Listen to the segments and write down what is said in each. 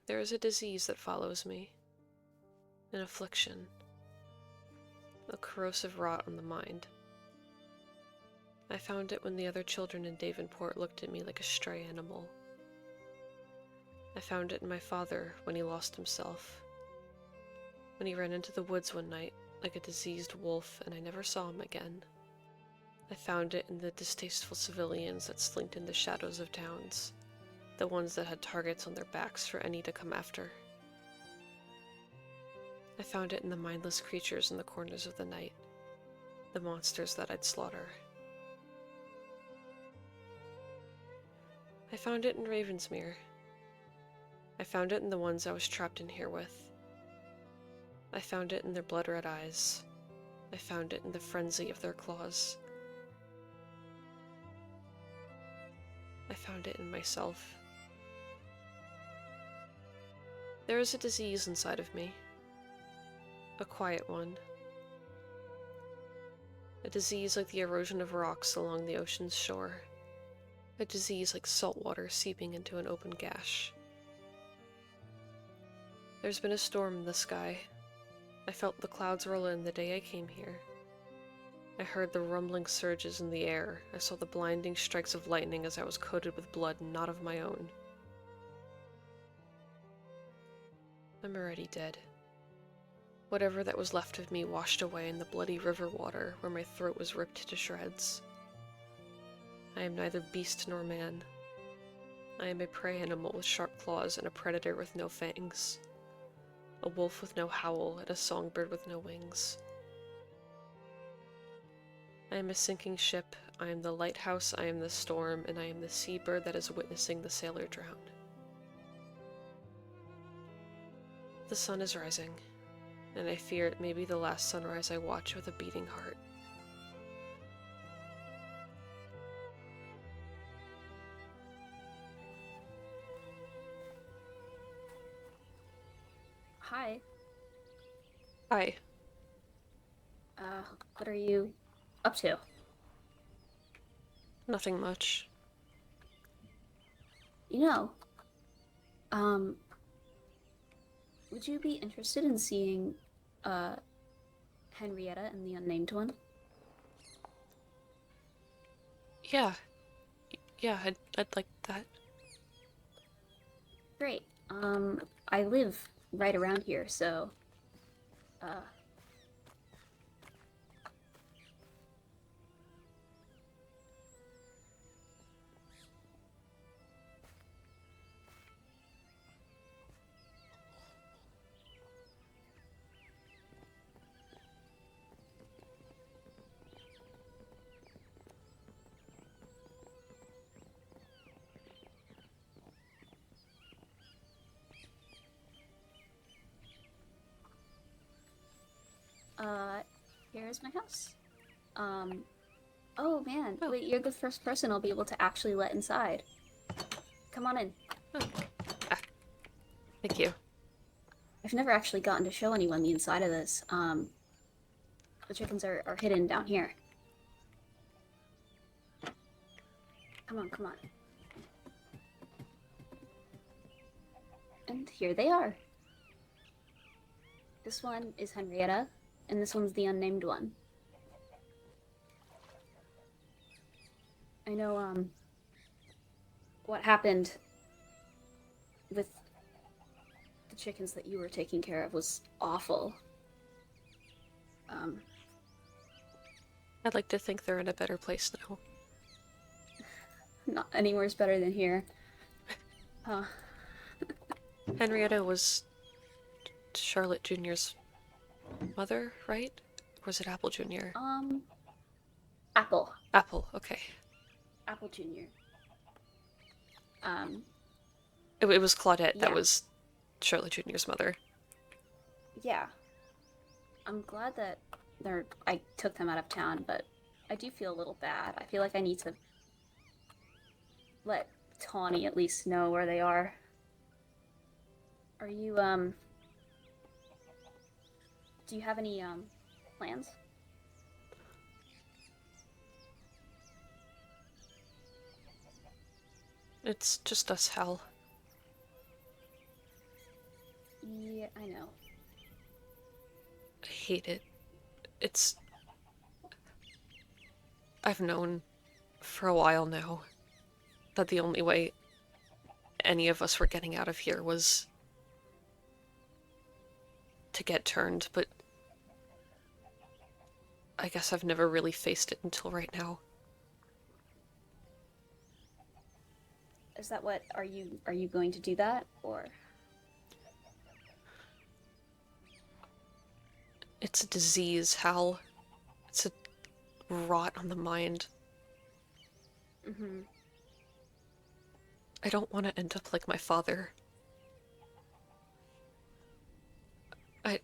There is a disease that follows me, an affliction, a corrosive rot on the mind. I found it when the other children in Davenport looked at me like a stray animal. I found it in my father when he lost himself, when he ran into the woods one night like a diseased wolf and I never saw him again. I found it in the distasteful civilians that slinked in the shadows of towns, the ones that had targets on their backs for any to come after. I found it in the mindless creatures in the corners of the night, the monsters that I'd slaughter. I found it in Ravensmere. I found it in the ones I was trapped in here with. I found it in their blood-red eyes. I found it in the frenzy of their claws. I found it in myself. There is a disease inside of me. A quiet one. A disease like the erosion of rocks along the ocean's shore. A disease like salt water seeping into an open gash. There's been a storm in the sky. I felt the clouds roll in the day I came here. I heard the rumbling surges in the air. I saw the blinding strikes of lightning as I was coated with blood not of my own. I'm already dead. Whatever that was left of me washed away in the bloody river water where my throat was ripped to shreds. I am neither beast nor man. I am a prey animal with sharp claws and a predator with no fangs. A wolf with no howl and a songbird with no wings. I am a sinking ship, I am the lighthouse, I am the storm, and I am the seabird that is witnessing the sailor drown. The sun is rising, and I fear it may be the last sunrise I watch with a beating heart. Hi. Hi. What are you up to? Nothing much. You know, um, would you be interested in seeing, uh, Henrietta and the Unnamed One? Yeah. I'd like that. Great. I live right around here, so, uh, uh, here's my house. Um, oh man, Oh, wait, you're the first person I'll be able to actually let inside. Come on in. oh. Ah, thank you. I've never actually gotten to show anyone the inside of this. The chickens are hidden down here. Come on, come on. And here they are. This one is Henrietta, and this one's the unnamed one. I know, what happened with the chickens that you were taking care of was awful. Um, I'd like to think they're in a better place now. Not anywhere's better than here. Huh. Henrietta was Charlotte Jr.'s mother, right? Or was it Apple Jr.? Apple. Apple, okay. Apple Jr. Um, It was Claudette that yeah. was Charlotte Jr.'s mother. Yeah. I'm glad that I took them out of town, but I do feel a little bad. I feel like I need to let Tawny at least know where they are. Are you, do you have any, plans? It's just us, Hal. Yeah, I know. I hate it. It's... I've known for a while now that the only way any of us were getting out of here was to get turned, but I guess I've never really faced it until right now. Is that what are you going to do that or It's a disease, Hal. It's a rot on the mind. Mhm. I don't want to end up like my father.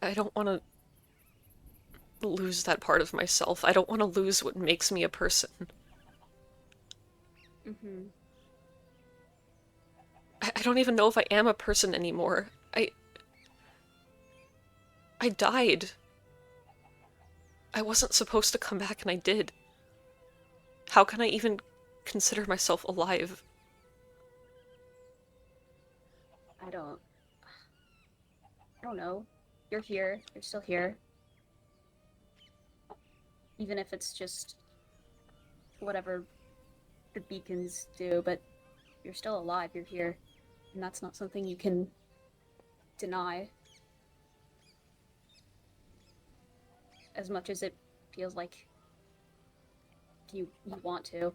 I don't want to lose that part of myself. I don't want to lose what makes me a person. Mhm. I don't even know if I am a person anymore. I died. I wasn't supposed to come back and I did. How can I even consider myself alive? I don't I don't know. You're here. You're still here. Even if it's just whatever the beacons do, but you're still alive. You're here. And that's not something you can deny as much as it feels like you want to.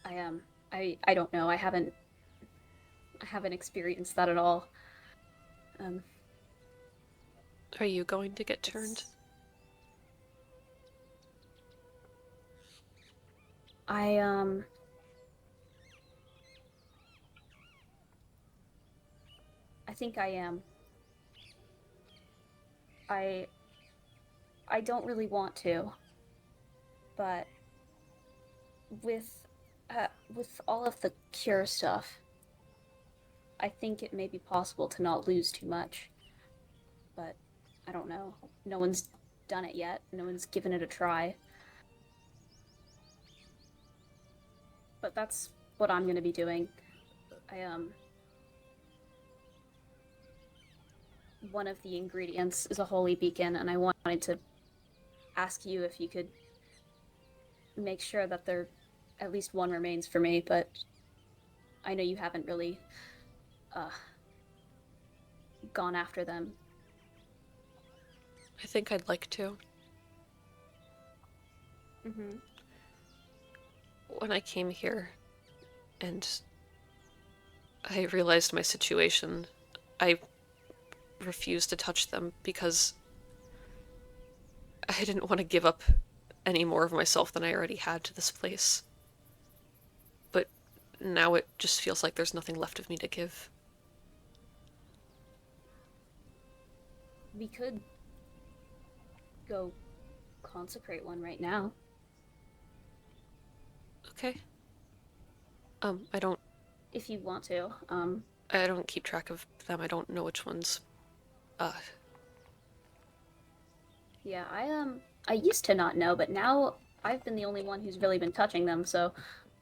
I don't know. I haven't experienced that at all. Um Are you going to get turned? it's I I think I am. I I don't really want to, but with with all of the cure stuff, I think it may be possible to not lose too much. But I don't know. No one's done it yet. No one's given it a try. But that's what I'm going to be doing. I one of the ingredients is a holy beacon, and I wanted to ask you if you could make sure that there at least one remains for me, but I know you haven't really uh, gone after them. I think I'd like to. Mm-hmm. When I came here and I realized my situation, I refused to touch them because I didn't want to give up any more of myself than I already had to this place. But now it just feels like there's nothing left of me to give. We could go consecrate one right now. Okay. I don't If you want to. I don't keep track of them. I don't know which ones. Uh, Yeah, I used to not know, but now I've been the only one who's really been touching them, so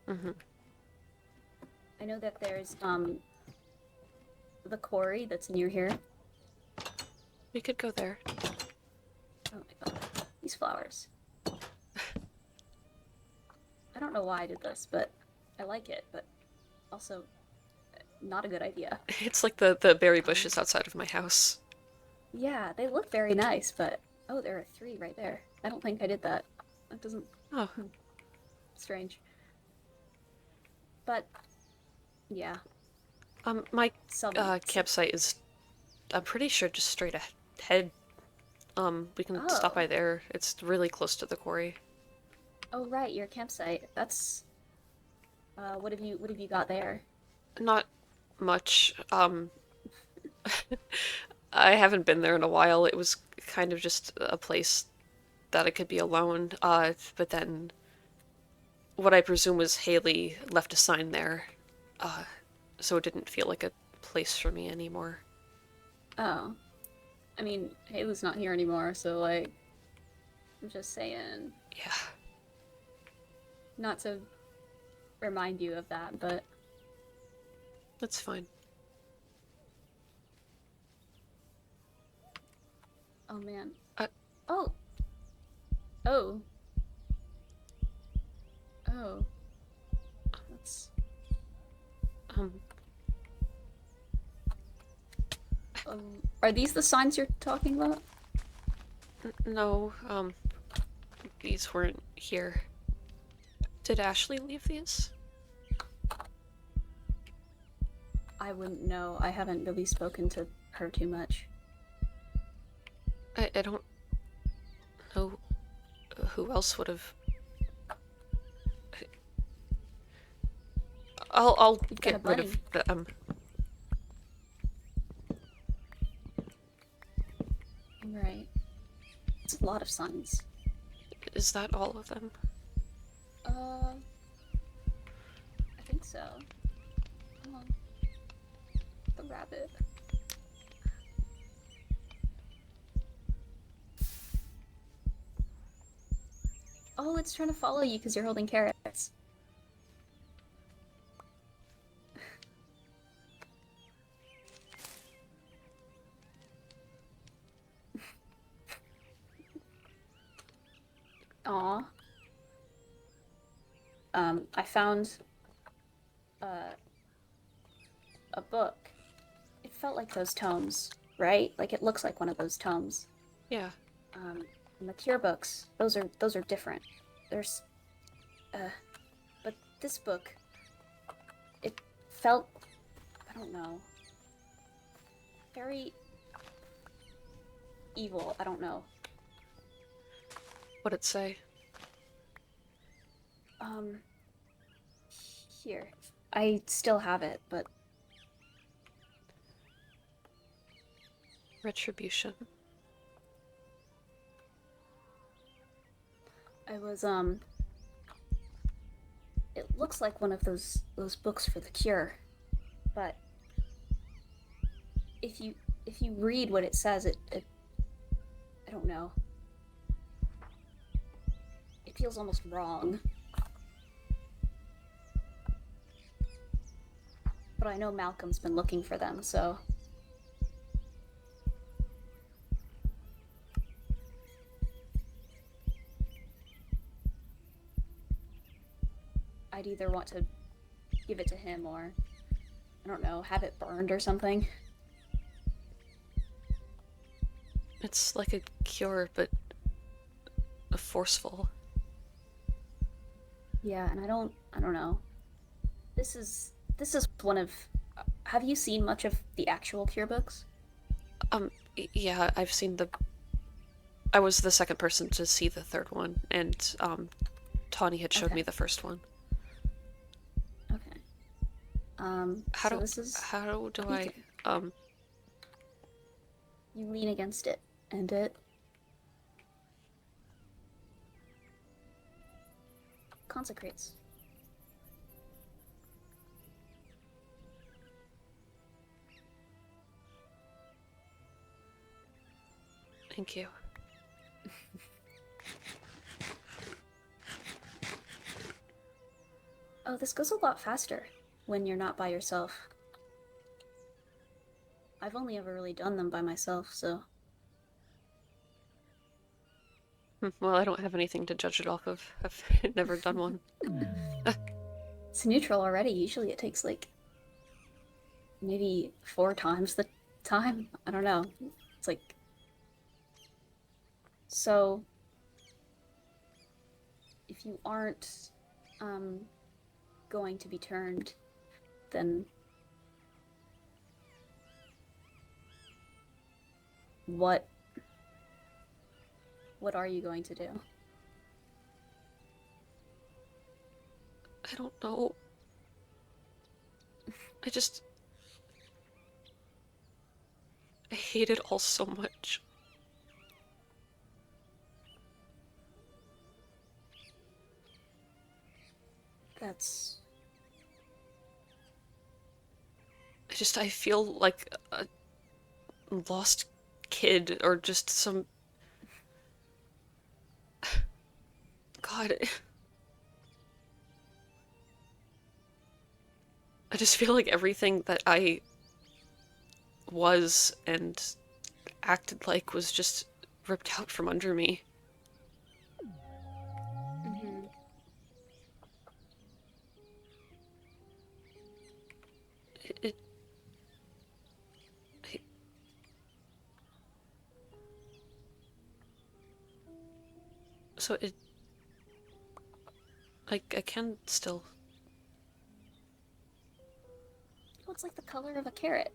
mhm. I know that there's the quarry that's near here. We could go there. Oh my god. These flowers. I don't know why I did this, but I like it, but also not a good idea. It's like the berry Um, bushes outside of my house. yeah, they look very nice, but oh, there are three right there. I don't think I did that. That doesn't Oh, strange. But yeah, my some campsite is, I'm pretty sure, just straight ahead. We can stop oh. by there. It's really close to the quarry. Oh right, your campsite. That's what have you got there? Not much. I haven't been there in a while. It was kind of just a place that I could be alone. But then what I presume was Haley left a sign there, uh, so it didn't feel like a place for me anymore. Oh. I mean, Haley's not here anymore, so like I'm just saying Yeah, not to remind you of that, but that's fine. Oh man. Uh, Oh. Oh. Oh. That's. Um, Are these the signs you're talking about? no, these weren't here. Did Ashley leave these? I wouldn't know. I haven't really spoken to her too much. I don't know who else would have. I'll You've got get a rid bunny. of them. Right. It's a lot of signs. Is that all of them? I think so. Oh, the rabbit. Oh, it's trying to follow you because you're holding carrots. Aw. I found a book. It felt like those tomes, right? Like it looks like one of those tomes. Yeah. And the cure books, those are different. There's but this book, it felt, I don't know, very evil. I don't know. What'd it say? Here. I still have it, but Retribution. I was it looks like one of those books for the cure. But if you read what it says, it I don't know. It feels almost wrong. But I know Malcolm's been looking for them, so I'd either want to give it to him or, I don't know, have it burned or something. It's like a cure, but forceful. Yeah, and I don't know. This is one of. Have you seen much of the actual cure books? Yeah, I've seen the. I was the second person to see the third one, and Tawny had showed me the first one. Okay. So this is. How do I You lean against it, and it consecrates. Thank you. Oh, this goes a lot faster when you're not by yourself. I've only ever really done them by myself, so. Well, I don't have anything to judge it off of. I've never done one. It's neutral already. Usually it takes like maybe 4 times the time. I don't know. It's like. So. If you aren't going to be turned, then what are you going to do? I don't know. I hate it all so much. That's. I feel like a lost kid or just some. God. I just feel like everything that I was and acted like was just ripped out from under me. Mm-hmm. It so it like I can still. It looks like the color of a carrot.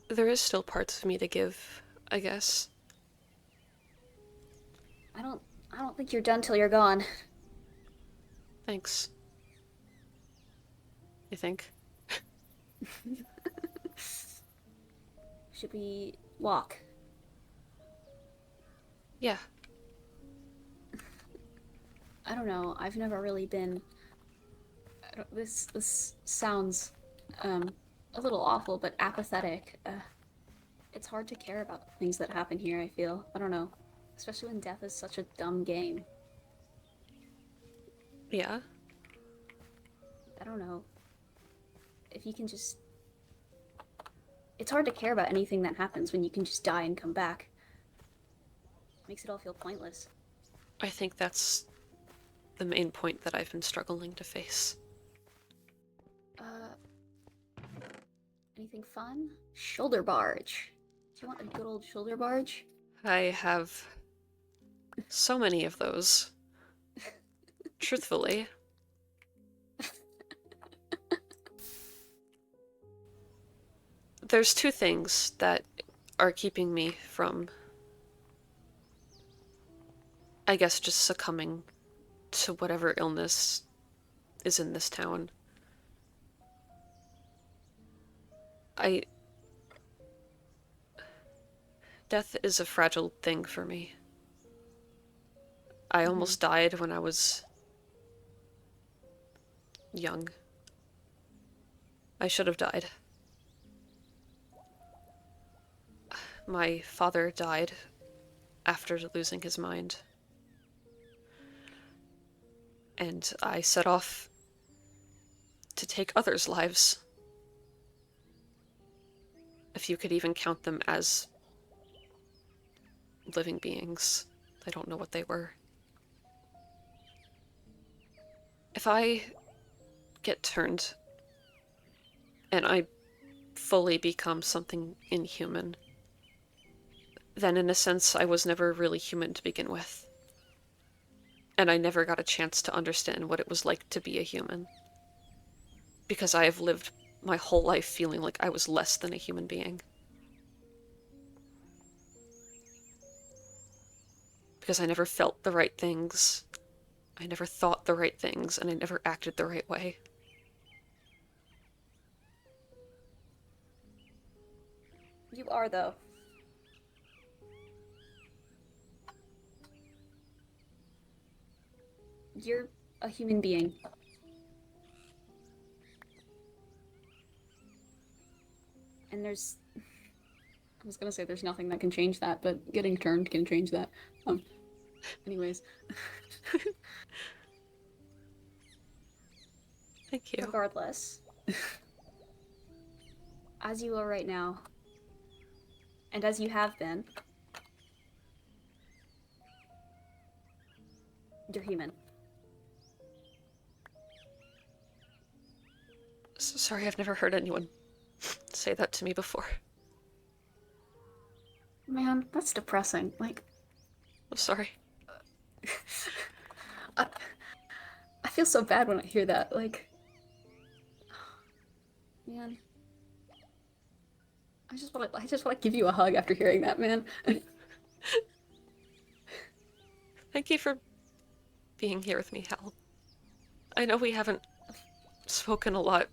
There is still parts of me to give, I guess. I don't think you're done till you're gone. Thanks. You think? Should we walk? Yeah. I don't know. I've never really been. This sounds a little awful, but apathetic. It's hard to care about things that happen here. I feel. I don't know, especially when death is such a dumb game. Yeah. I don't know. If you can just. It's hard to care about anything that happens when you can just die and come back. Makes it all feel pointless. I think that's the main point that I've been struggling to face. Anything fun? Shoulder barge. Do you want a good old shoulder barge? I have so many of those. Truthfully. There's two things that are keeping me from, I guess, just succumbing to whatever illness is in this town. Death is a fragile thing for me. I almost died when I was young. I should have died. My father died after losing his mind. And I set off to take others' lives. If you could even count them as living beings. I don't know what they were. If I get turned and I fully become something inhuman, then in a sense I was never really human to begin with. And I never got a chance to understand what it was like to be a human. Because I have lived my whole life feeling like I was less than a human being. Because I never felt the right things, I never thought the right things, and I never acted the right way. You are, though. You're a human being. And there's... I was gonna say there's nothing that can change that, but getting turned can change that. Anyways. Thank you. Regardless. As you are right now, and as you have been, you're human. Sorry, I've never heard anyone say that to me before. Man, that's depressing. Like, I'm sorry. I feel so bad when I hear that. Like, man, I just want to give you a hug after hearing that, man. Thank you for being here with me, Hal. I know we haven't spoken a lot,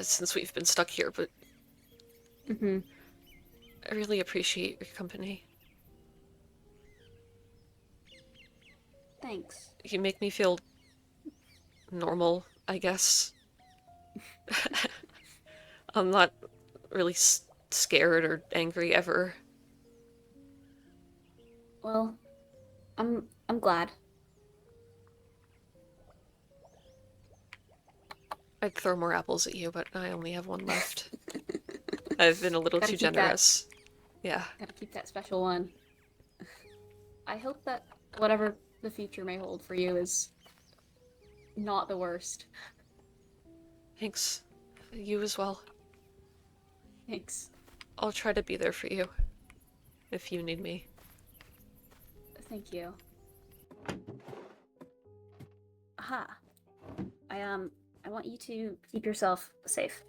since we've been stuck here, but I really appreciate your company. Thanks. You make me feel normal, I guess. I'm not really scared or angry ever. Well, I'm glad. I'd throw more apples at you, but I only have one left. I've been a little Gotta too keep that. generous. Yeah. Gotta keep that special one. I hope that whatever the future may hold for you is not the worst. Thanks. You as well. Thanks. I'll try to be there for you. If you need me. Thank you. Aha. I want you to keep yourself safe.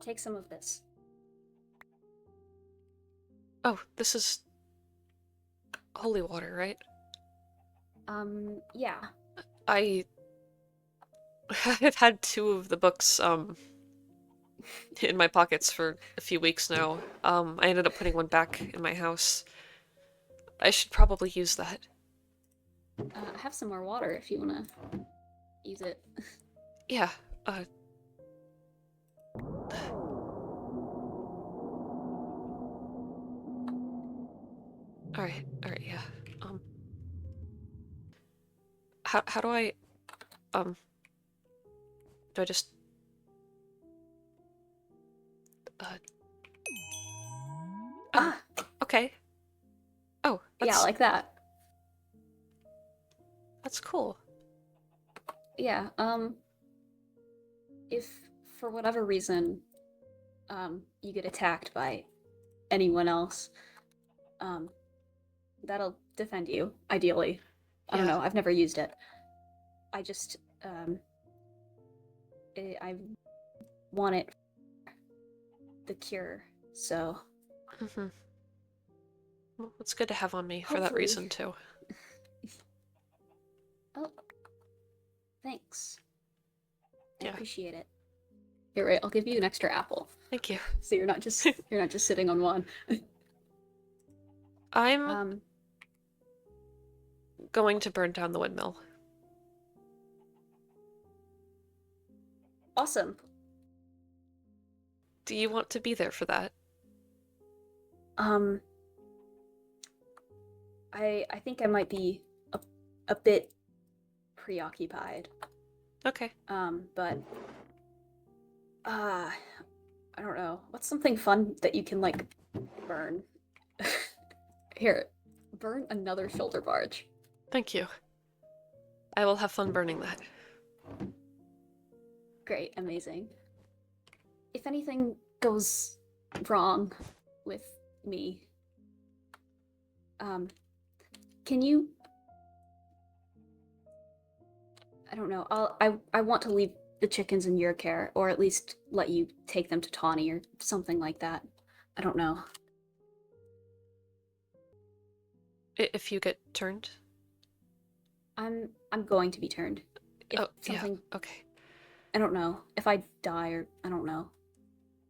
Take some of this. Oh, this is holy water, right? Yeah. I've had 2 of the books, in my pockets for a few weeks now. I ended up putting one back in my house. I should probably use that. I have some more water if you wanna use it. Yeah, alright, yeah. How do I, do I just, oh, okay. Oh, Yeah, like that. that's cool. Yeah, if for whatever reason, you get attacked by anyone else, that'll defend you, ideally. I don't Yeah. know, I've never used it. I just, I want it the cure, so... Mm-hmm. Well, it's good to have on me for that Hopefully. reason, too. Oh, thanks. I Yeah. appreciate it. You're right, I'll give you an extra apple. Thank you. So you're not just sitting on one. I'm going to burn down the windmill. Awesome. Do you want to be there for that? I think I might be a bit preoccupied. Okay. But I don't know. What's something fun that you can like burn? Here, burn another shoulder barge. Thank you. I will have fun burning that. Great, amazing. If anything goes wrong with me, can you... I don't know. I want to leave the chickens in your care, or at least let you take them to Tawny or something like that. I don't know. If you get turned? I'm going to be turned. If something... yeah, okay. I don't know. If I die, or I don't know.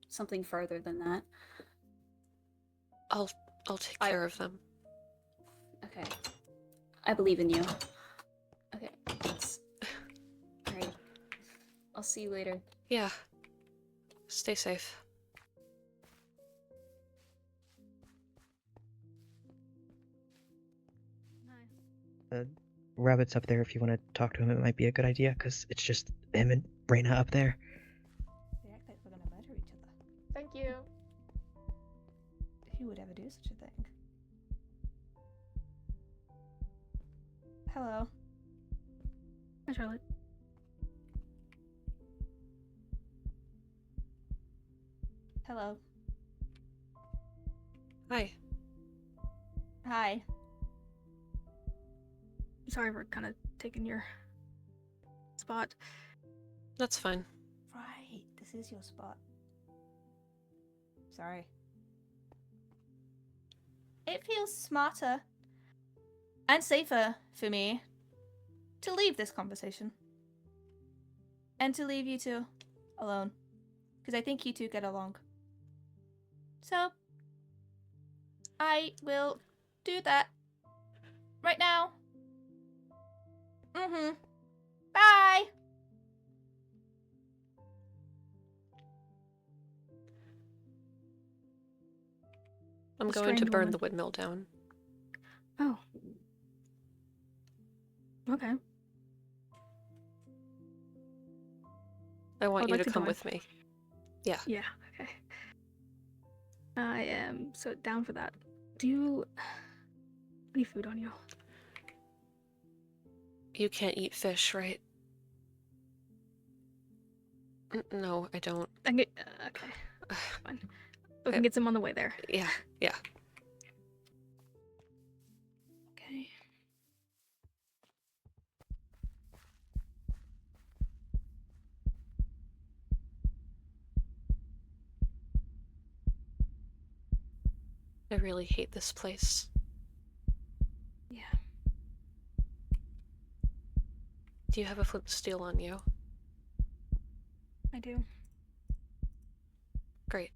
Something further than that. I'll take care of them. Okay. I believe in you. Okay. Alright. I'll see you later. Yeah. Stay safe. Rabbit's up there. If you want to talk to him, it might be a good idea, because it's just him and Reyna up there. They act like we're gonna murder each other. Thank you. Who would ever do such a thing? Hello. Hi, Charlotte. Hello. Hi. Hi. Sorry for kind of taking your spot. That's fine. Right, this is your spot. Sorry. It feels smarter and safer for me to leave this conversation. And to leave you two alone. Because I think you two get along. So, I will do that right now. Bye! I'm A going to strange burn woman. the windmill down. Oh. Okay. I want I'd you like to to come join. with me. Yeah. Yeah, okay. I am so down for that. Do you any food on you? You can't eat fish, right? No, I don't. I can get, okay, fine. We can get some on the way there. Yeah. Okay. I really hate this place. Yeah. Do you have a flint steel on you? I do. Great.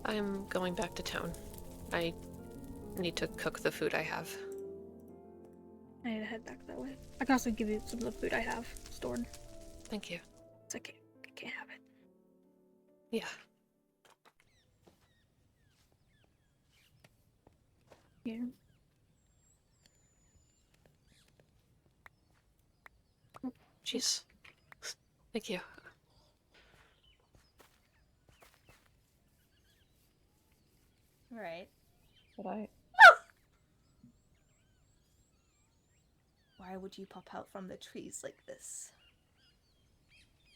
I'm going back to town. I need to cook the food I have. I need to head back that way. I can also give you some of the food I have stored. Thank you. It's okay. I can't have it. Yeah. Here. Jeez. Thank you. Right. But I. Why would you pop out from the trees like this?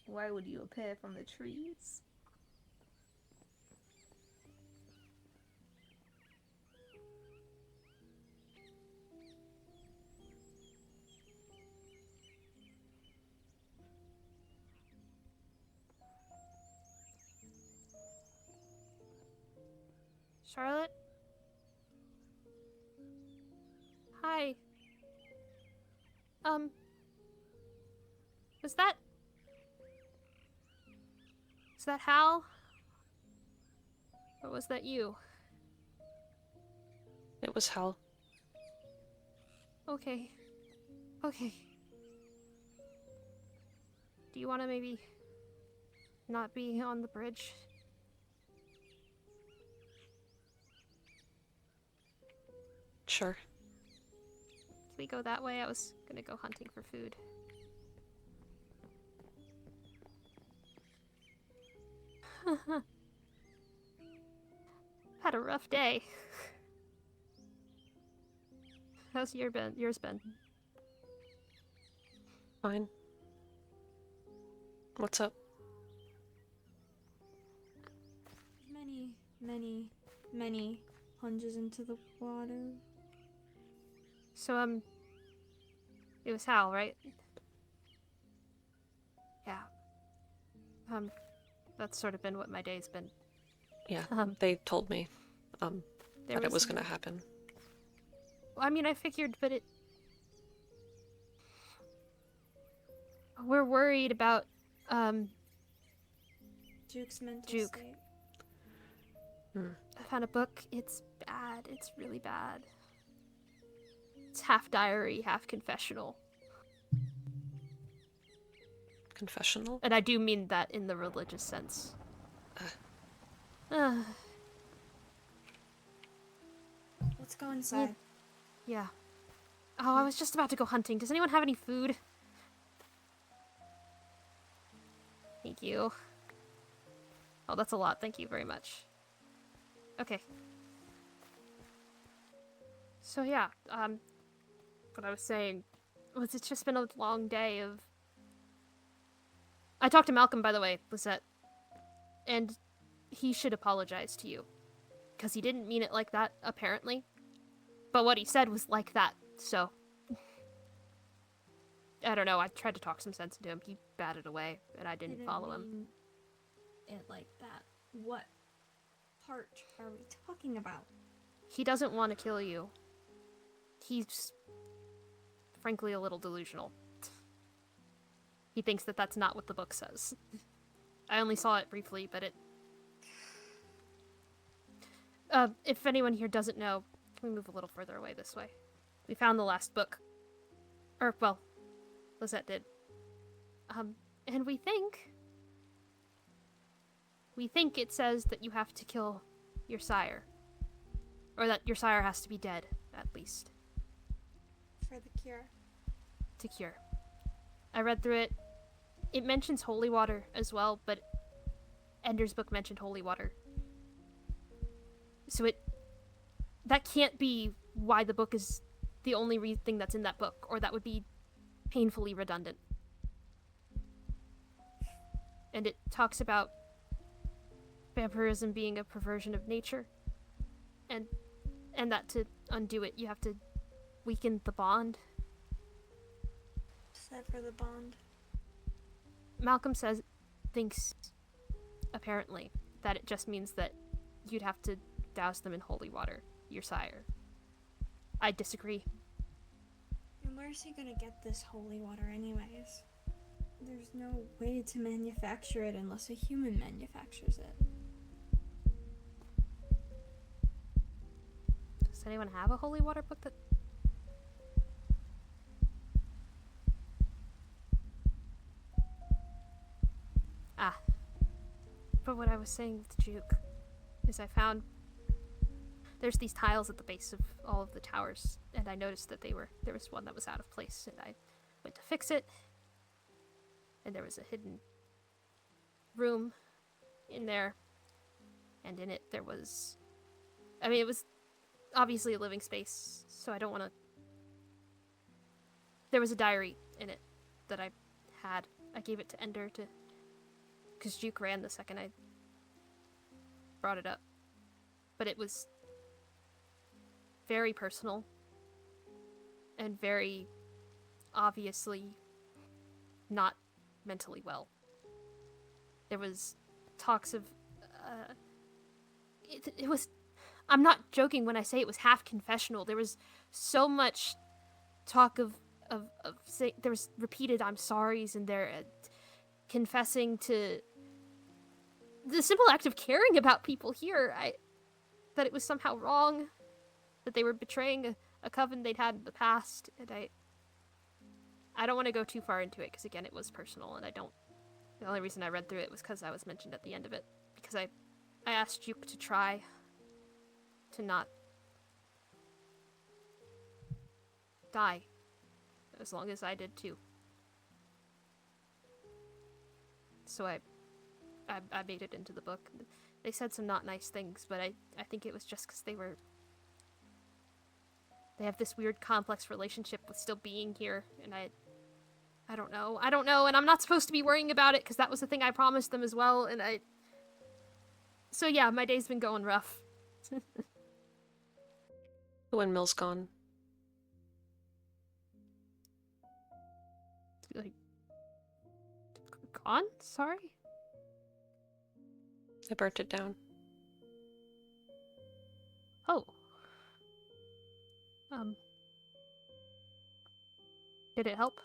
Why would you appear from the trees? Charlotte? Hi. Was that... Was that Hal? Or was that you? It was hell. Okay. Okay. Do you want to maybe not be on the bridge? Sure. If we go that way, I was gonna go hunting for food. Had a rough day. How's yours been? Fine. What's up? Many plunges into the water. So, it was Hal, right? Yeah. That's sort of been what my day's been. Yeah, they told me, There that it was gonna happen. I mean, I figured, but we're worried about, Juke's mental Juke. state. I found a book. It's bad. It's really bad. It's half diary, half confessional. Confessional? And I do mean that in the religious sense. Let's go inside. Yeah. Oh, I was just about to go hunting. Does anyone have any food? Thank you. Oh, that's a lot. Thank you very much. Okay. So yeah, what I was saying was it's just been a long day of... I talked to Malcolm, by the way, Lisette, and he should apologize to you. Because he didn't mean it like that, apparently. But what he said was like that, so... I don't know, I tried to talk some sense into him. He batted away, and I didn't follow him. Mean it like that. What part are we talking about? He doesn't want to kill you. He's... frankly a little delusional. He thinks that that's not what the book says. I only saw it briefly, but it... if anyone here doesn't know, can we move a little further away this way? We found the last book. Or, well, Lisette did. And we think it says that you have to kill your sire. Or that your sire has to be dead, at least. For the cure. To cure. I read through it. It mentions holy water as well, but Ender's book mentioned holy water. So that can't be why the book is the only thing that's in that book, or that would be painfully redundant. And it talks about vampirism being a perversion of nature, and that to undo it, you have to weaken the bond. Sever the bond. Malcolm thinks, apparently, that it just means that you'd have to douse them in holy water, your sire. I disagree. And where's he gonna get this holy water anyways? There's no way to manufacture it unless a human manufactures it. Does anyone have a holy water book that... Ah. But what I was saying with Juke is I found there's these tiles at the base of all of the towers, and I noticed that there was one that was out of place, and I went to fix it, and there was a hidden room in there, and in it there was... I mean, it was obviously a living space, so I don't want to... There was a diary in it that I had. I gave it to Ender to... because Juke ran the second I brought it up. But it was very personal and very obviously not mentally well. There was talks of it was... I'm not joking when I say it was half confessional. There was so much talk of there was repeated I'm sorries, and there confessing to the simple act of caring about people here. That it was somehow wrong, that they were betraying a coven they'd had in the past, and I don't want to go too far into it, because again, it was personal, and the only reason I read through it was because I was mentioned at the end of it, because I asked Juke to try to not die, as long as I did too. So I made it into the book. They said some not nice things, but I think it was just because they have this weird complex relationship with still being here, and I don't know, and I'm not supposed to be worrying about it, because that was the thing I promised them as well, and so yeah, my day's been going rough. The windmill's gone. Like, gone? Sorry? I burnt it down. Oh. Did it help?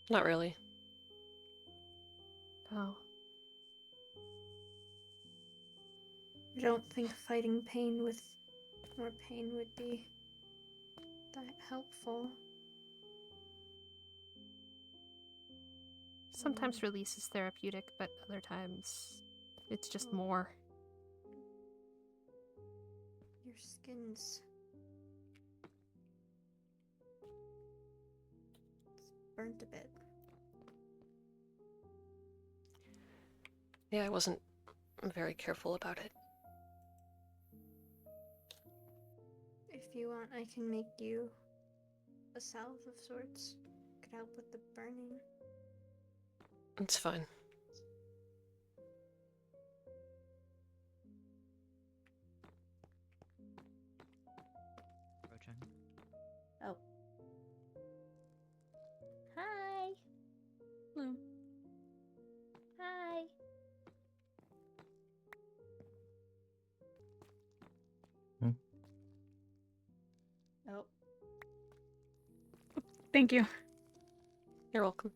Not really. Oh. I don't think fighting pain with more pain would be that helpful. Sometimes release is therapeutic, but other times it's just more. Your skin's... It's burnt a bit. Yeah, I wasn't very careful about it. If you want, I can make you a salve of sorts. Could help with the burning. It's fine. Oh. Hi. Hello. Hi. Oh. Thank you. You're welcome.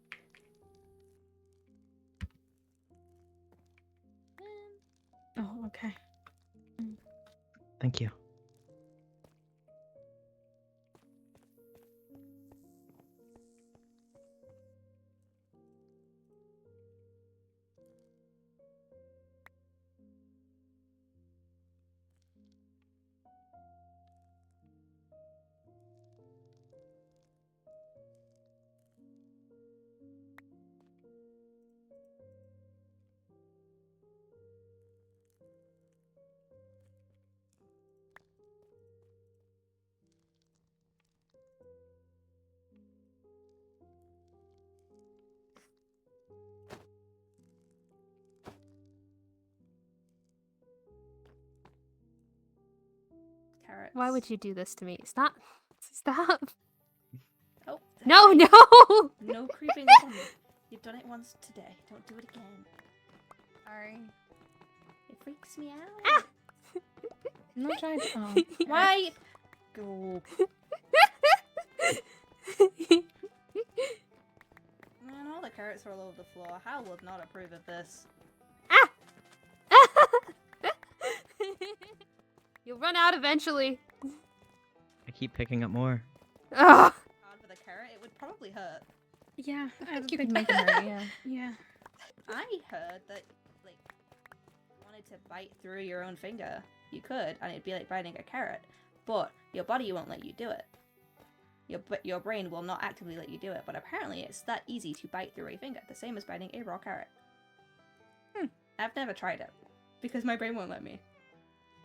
Oh, okay. Thank you. Carrots. Why would you do this to me? Stop. Stop. Oh. No, hey, no! No creeping up on me. You've done it once today. Don't do it again. Sorry. It freaks me out. Ah! I'm not trying to. Oh. Why? Go. Man, all the carrots are all over the floor. Hal would not approve of this. Ah! You'll run out eventually. I keep picking up more. Ugh. Hard with a carrot, it would probably hurt. Yeah, I think think you you could could make it hurt. Yeah. Yeah. I heard that, like, if you wanted to bite through your own finger, you could, and it'd be like biting a carrot. But your body won't let you do it. Your brain will not actively let you do it. But apparently, it's that easy to bite through a finger, the same as biting a raw carrot. I've never tried it because my brain won't let me.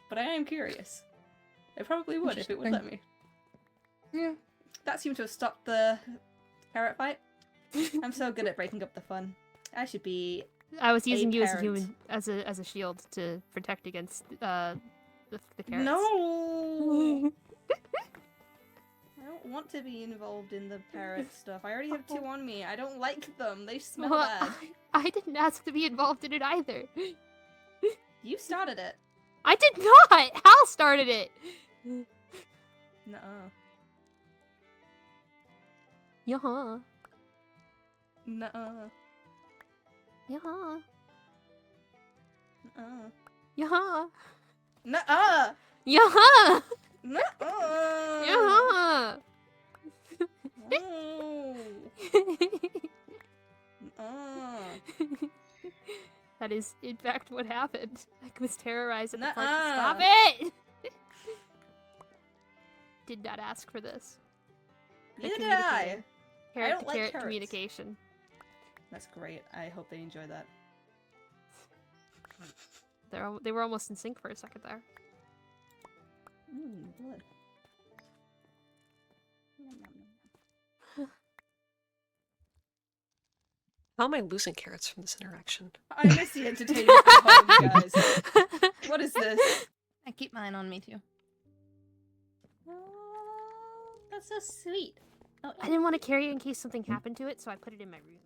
But I am curious. It probably would if it would let me. Yeah. That seemed to have stopped the carrot fight. I'm so good at breaking up the fun. I should be. I was using you as a parent. human, as a shield to protect against the carrots. No! I don't want to be involved in the parrot stuff. I already have two on me. I don't like them. They smell Well, bad. I didn't ask to be involved in it either. You started it. I did not! Hal started it! Nuh-uh. Yaha. Nuh-uh. Yaha. Nuh-uh. Yaha. Nuh-uh! Yaha. Nuh-uh! Yaha. No. Nuh-uh. That is, in fact, what happened. I was terrorized at the point. Nuh-uh. Stop it! Did not ask for this. Neither did I. Carrot don't to like carrot carrots. communication. That's great. I hope they enjoy that. They were almost in sync for a second there. Blood. Nom, nom, nom. How am I losing carrots from this interaction? I miss the entertainment at home, guys. What is this? I keep mine on me too. Oh, that's so sweet. Oh, I didn't want to carry it in case something happened to it, so I put it in my room.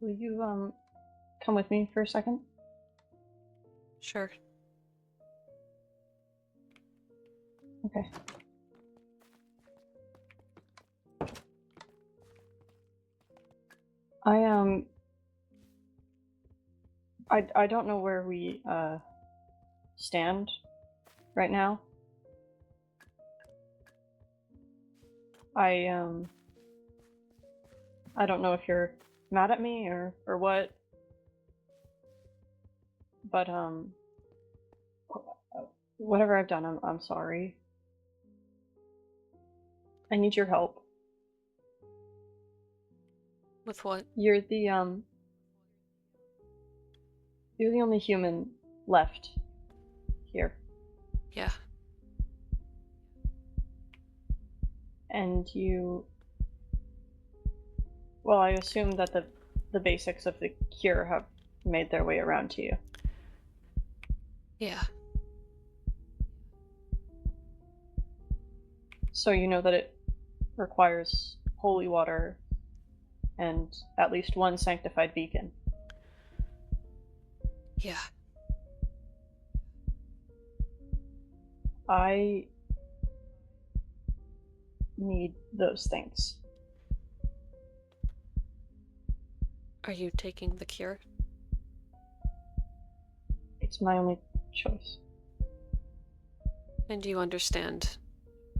Will you come with me for a second? Sure. Okay. I don't know where we stand right now. I don't know if you're mad at me or what, but whatever I've done, I'm sorry. I need your help. With what? You're the only human left here. Yeah. And well, I assume that the basics of the cure have made their way around to you. Yeah. So you know that it requires holy water and at least one sanctified beacon. Yeah. I need those things. Are you taking the cure? It's my only choice. And do you understand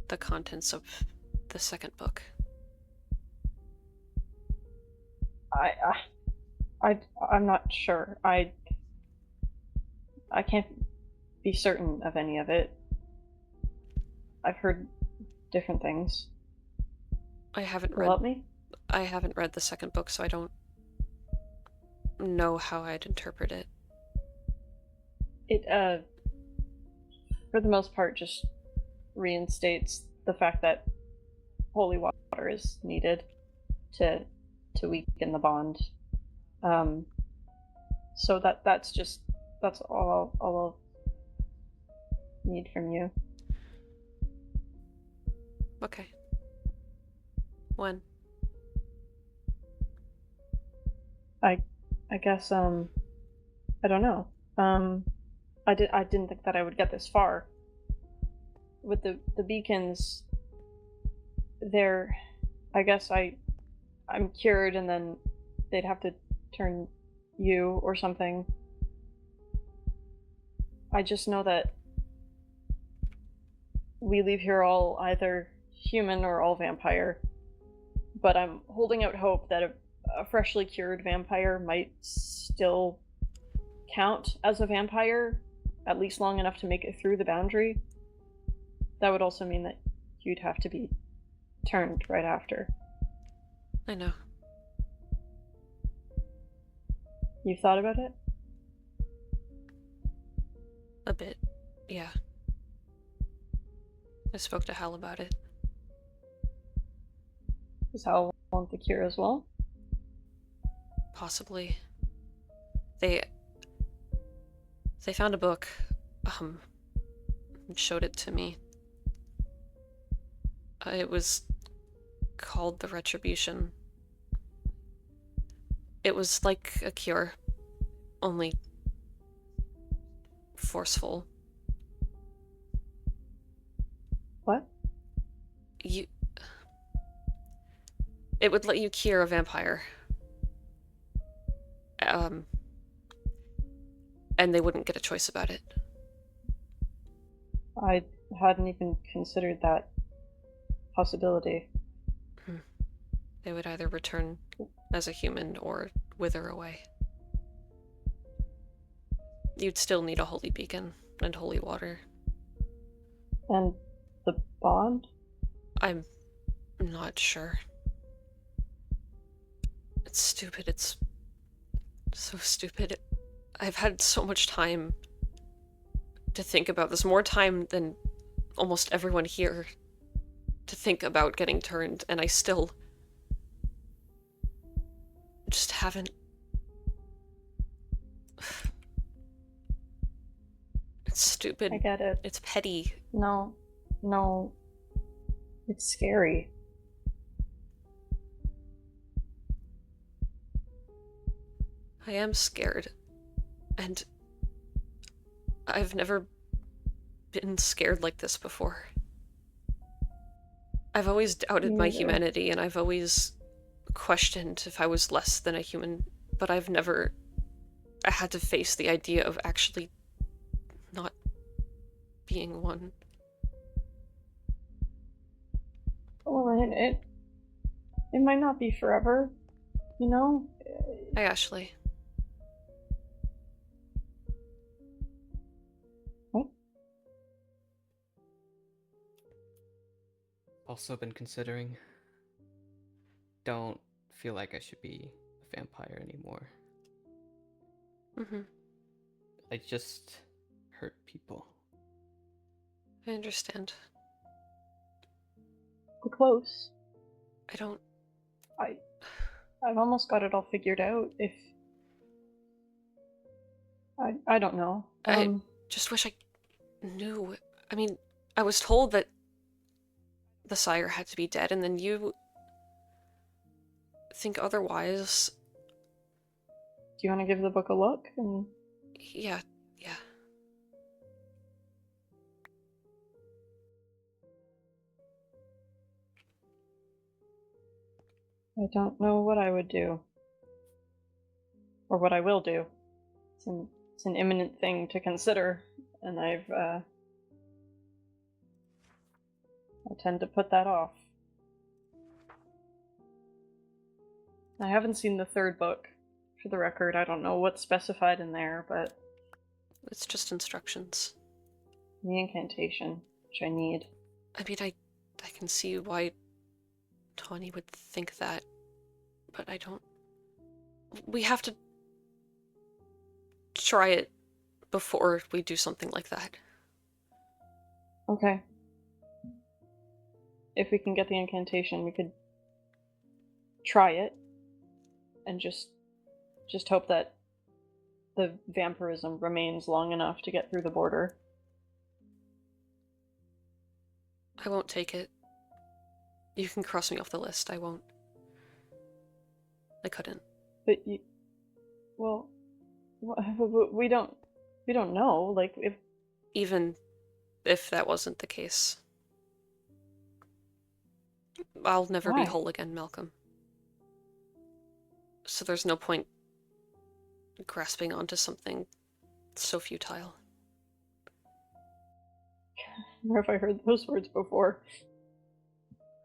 the contents of the second book? I'm not sure. I can't be certain of any of it. I've heard different things. I haven't Will you help me? I haven't read the second book, so I don't know how I'd interpret it. It, for the most part, just reinstates the fact that holy water is needed to weaken the bond. So that's all I'll need from you. Okay. When? I guess, I don't know. I didn't think that I would get this far. With the beacons, I guess I'm cured and then they'd have to turn you or something. I just know that we leave here all either human or all vampire. But I'm holding out hope that a freshly cured vampire might still count as a vampire, at least long enough to make it through the boundary. That would also mean that you'd have to be turned right after. I know. You've thought about it? A bit. Yeah. I spoke to Hal about it. Is Hal want the cure as well? Possibly. They found a book, and showed it to me. It was called The Retribution. It was like a cure, only forceful. What? It would let you cure a vampire. And they wouldn't get a choice about it. I hadn't even considered that possibility. They would either return as a human or wither away. You'd still need a holy beacon and holy water. And the bond? I'm not sure. It's stupid. It's so stupid. I've had so much time to think about this. More time than almost everyone here to think about getting turned, and I still just haven't. It's stupid. I get it. It's petty. No. It's scary. I am scared. And I've never been scared like this before. I've always doubted my humanity, and I've always questioned if I was less than a human, but I've never had to face the idea of actually not being one. Well, it might not be forever, You know? Hi, Ashley. What? Also been considering. Don't feel like I should be a vampire anymore. Mm-hmm. I just hurt people. I understand. We're close. I don't... I've almost got it all figured out. If I don't know. I just wish I knew. I mean, I was told that the sire had to be dead, and then you think otherwise. Do you want to give the book a look? And Yeah. I don't know what I would do. Or what I will do. It's an imminent thing to consider, and I tend to put that off. I haven't seen the third book, for the record. I don't know what's specified in there, but It's just instructions. the incantation, which I need. I mean, I can see why Tawny would think that, but I don't... We have to try it before we do something like that. Okay. If we can get the incantation, we could try it, and just hope that the vampirism remains long enough to get through the border. I won't take it. You can cross me off the list. I won't. I couldn't. But you, well, we don't know. Like, if Even if that wasn't the case. I'll never Why? be whole again, Malcolm. So there's no point grasping onto something so futile. where have I heard those words before?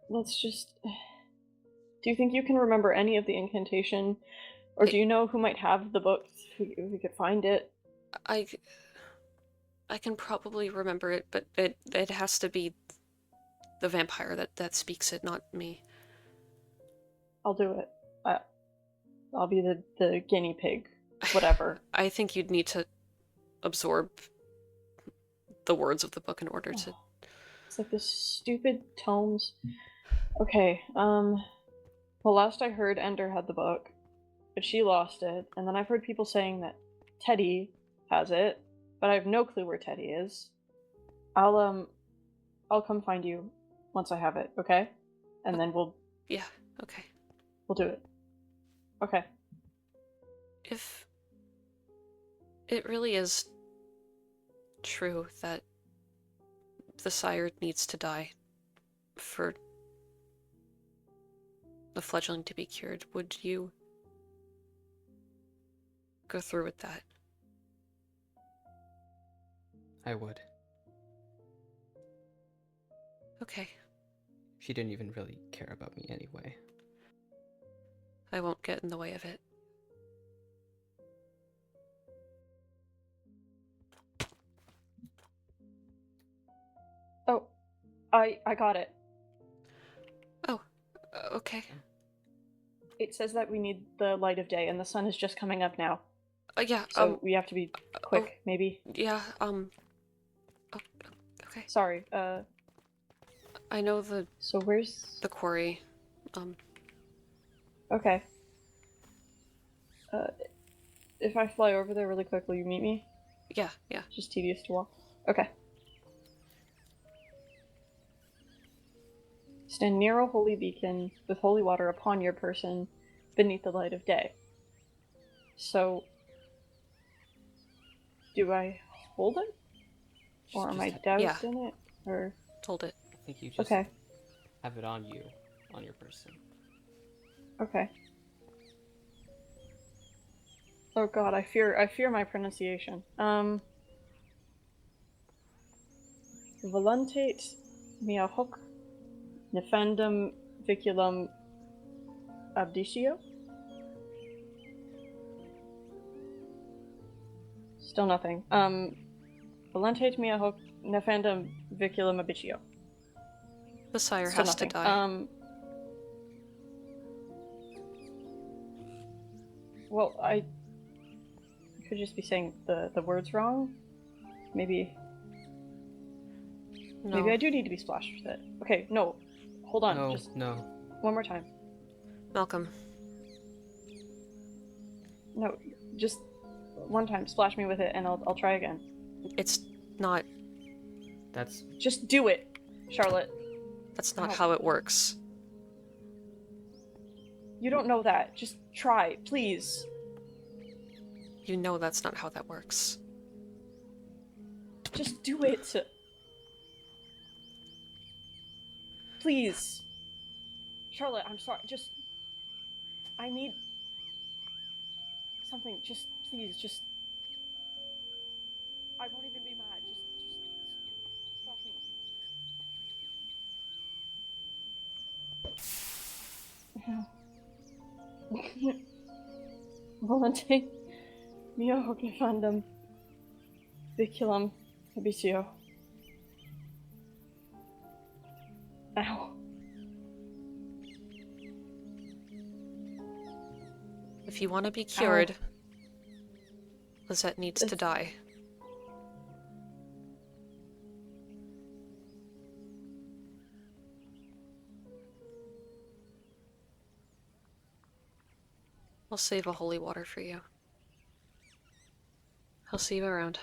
Let's just. Do you think you can remember any of the incantation, or do you know who might have the book? If we could find it. I can probably remember it, but it has to be the vampire that speaks it, not me. I'll do it. I'll be the guinea pig. Whatever. I think you'd need to absorb the words of the book in order to... It's like this stupid tomes. Okay, well, last I heard, Ender had the book, but she lost it, and then I've heard people saying that Teddy has it, but I have no clue where Teddy is. I'll come find you once I have it, okay? And then Yeah, okay. we'll do it. Okay. If it really is true that the sire needs to die for the fledgling to be cured, would you go through with that? I would. Okay, She didn't even really care about me anyway. I won't get in the way of it. Oh, I got it. Okay. It says that we need the light of day, and the sun is just coming up now. Yeah, So we have to be quick, maybe. yeah, okay. Sorry, I know the so where's... quarry. Okay. If I fly over there really quick, will you meet me? Yeah. It's just tedious to walk. Okay. Stand near a holy beacon with holy water upon your person beneath the light of day. So, do I hold it? Or am I doused in it? Or... Hold it. I think you just Okay. have it on you, on your person. Okay. Oh god, I fear my pronunciation. Voluntate mea hoc nefandum viculum abditio? Still nothing. Valentate mea hoc nefandum viculum abitio. The sire Still has to nothing. die. Well, I could just be saying the words wrong. Maybe No. I do need to be splashed with it. Okay, no. Hold on, No, just no. one more time. Malcolm. No, just one time. Splash me with it and I'll try again. It's not. That's Just do it, Charlotte. That's not Ow. how it works. You don't know that. Just try, please. You know that's not how that works. Just do it. Please. Charlotte, I'm sorry. Just... I need... something. Just, please, just... I won't even be mad. Just splash me. Volante mio hoc nefandum viculum abitio. Ow. If you want to be cured, Lizette needs to die. I'll save a holy water for you. I'll see you around.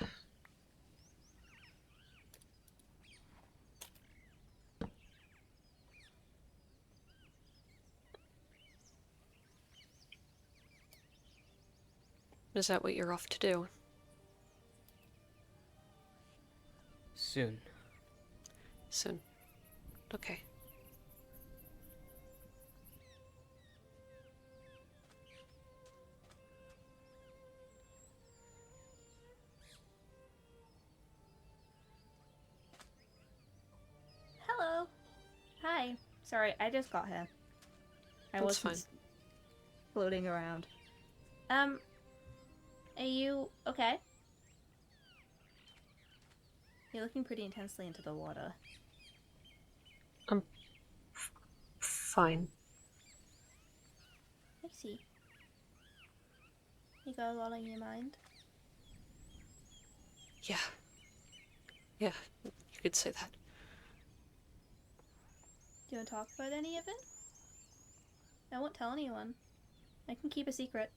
Is that what you're off to do? soon. Soon. Okay. Hello. Hi. Sorry, I just got here. I That's wasn't floating around. Are you okay? You're looking pretty intensely into the water. Fine. I see. You got a lot on your mind? Yeah. Yeah, you could say that. Do you want to talk about any of it? I won't tell anyone. I can keep a secret.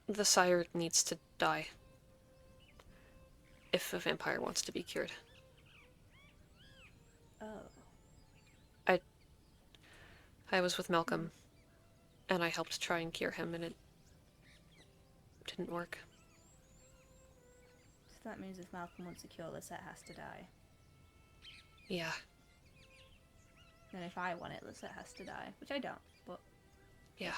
The sire needs to die. If a vampire wants to be cured. Oh. I was with Malcolm, and I helped try and cure him, and it didn't work. So that means if Malcolm wants to kill Lisette has to die. Yeah. And if I want it, Lisette has to die. Which I don't, but... Yeah.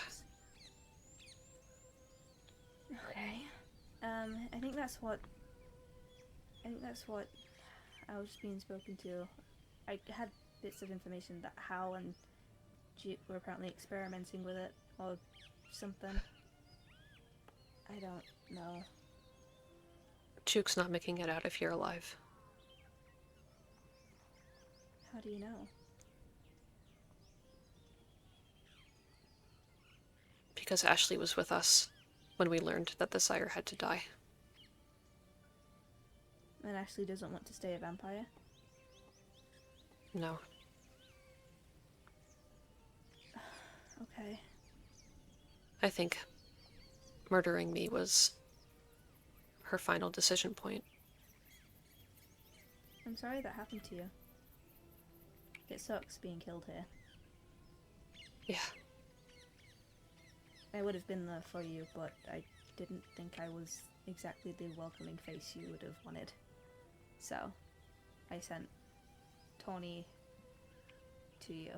Okay. I think that's what I was being spoken to. I had bits of information that Hal and Duke were apparently experimenting with it, or something. I don't know. Juke's not making it out if you're alive. How do you know? Because Ashley was with us when we learned that the sire had to die. And Ashley doesn't want to stay a vampire? No. Okay. I think murdering me was her final decision point. I'm sorry that happened to you. It sucks being killed here. Yeah. I would have been there for you, but I didn't think I was exactly the welcoming face you would have wanted. So, I sent Tony to you.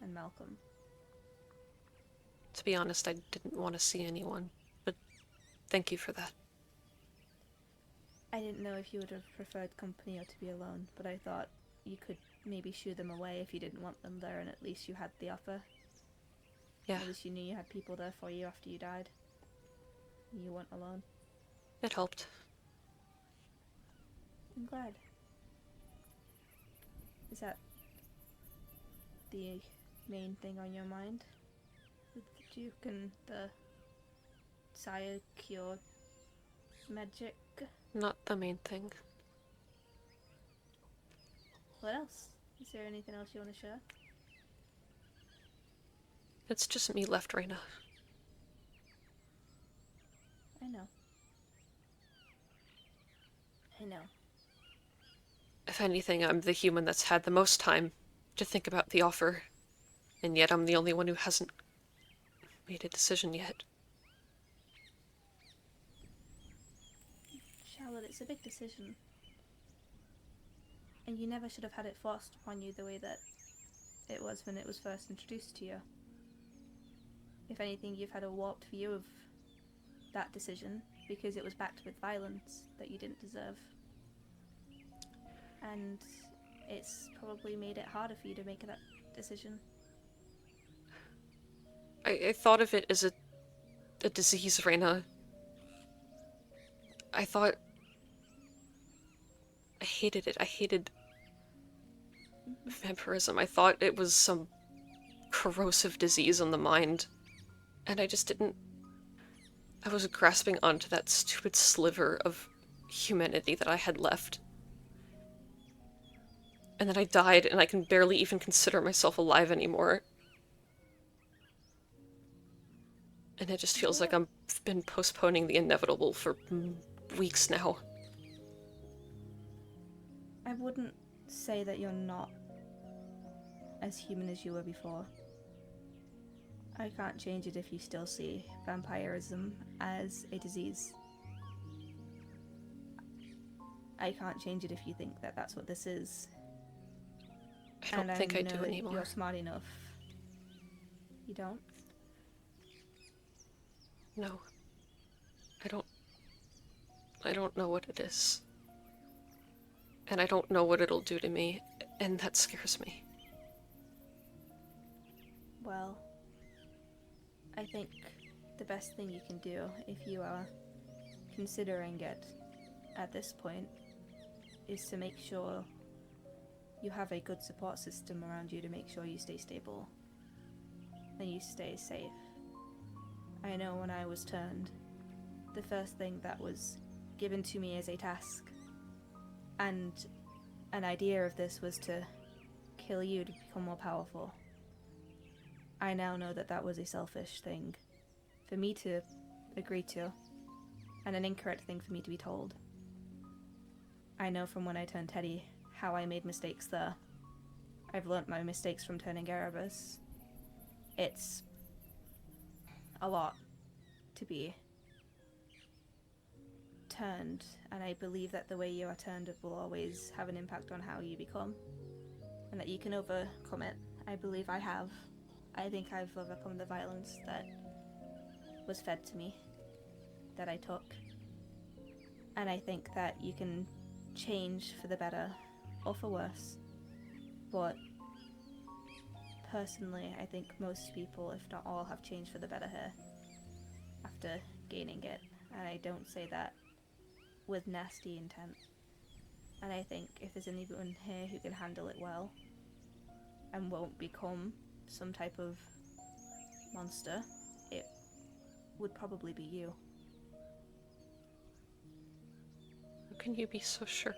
And Malcolm. To be honest, I didn't want to see anyone, but thank you for that. I didn't know if you would have preferred company or to be alone, but I thought you could maybe shoo them away if you didn't want them there, and at least you had the offer. Yeah, At least you knew you had people there for you after you died. You weren't alone. it helped. I'm glad. Is that the main thing on your mind? With the Duke and the Sire cure magic? Not the main thing. What else? Is there anything else you want to share? It's just me left, Reyna. I know. I know. If anything, I'm the human that's had the most time to think about the offer, and yet I'm the only one who hasn't made a decision yet. Charlotte, it's a big decision. And you never should have had it forced upon you the way that it was when it was first introduced to you. If anything, you've had a warped view of that decision because it was backed with violence that you didn't deserve. And it's probably made it harder for you to make that decision. I thought of it as a disease, Reyna. I thought... I hated it. I hated vampirism. I thought it was some corrosive disease on the mind. And I just didn't... I was grasping onto that stupid sliver of humanity that I had left. And then I died, and I can barely even consider myself alive anymore. And it just feels like I've been postponing the inevitable for weeks now. I wouldn't say that you're not as human as you were before. I can't change it if you still see vampirism as a disease. I can't change it if you think that that's what this is. I don't think I do that anymore. You're smart enough. You don't? No. I don't know what it is. And I don't know what it'll do to me, and that scares me. Well, I think the best thing you can do if you are considering it at this point is to make sure you have a good support system around you to make sure you stay stable and you stay safe. I know when I was turned, the first thing that was given to me as a task and an idea of this was to kill you to become more powerful. I now know that that was a selfish thing for me to agree to, and an incorrect thing for me to be told. I know from when I turned Teddy how I made mistakes there. I've learnt my mistakes from turning Erebus. It's a lot to be turned, and I believe that the way you are turned will always have an impact on how you become, and that you can overcome it. I believe I have. I think I've overcome the violence that was fed to me, that I took, and I think that you can change for the better or for worse. But personally, I think most people, if not all, have changed for the better here after gaining it, and I don't say that with nasty intent. And I think if there's anyone here who can handle it well and won't become some type of monster, it would probably be you. How can you be so sure?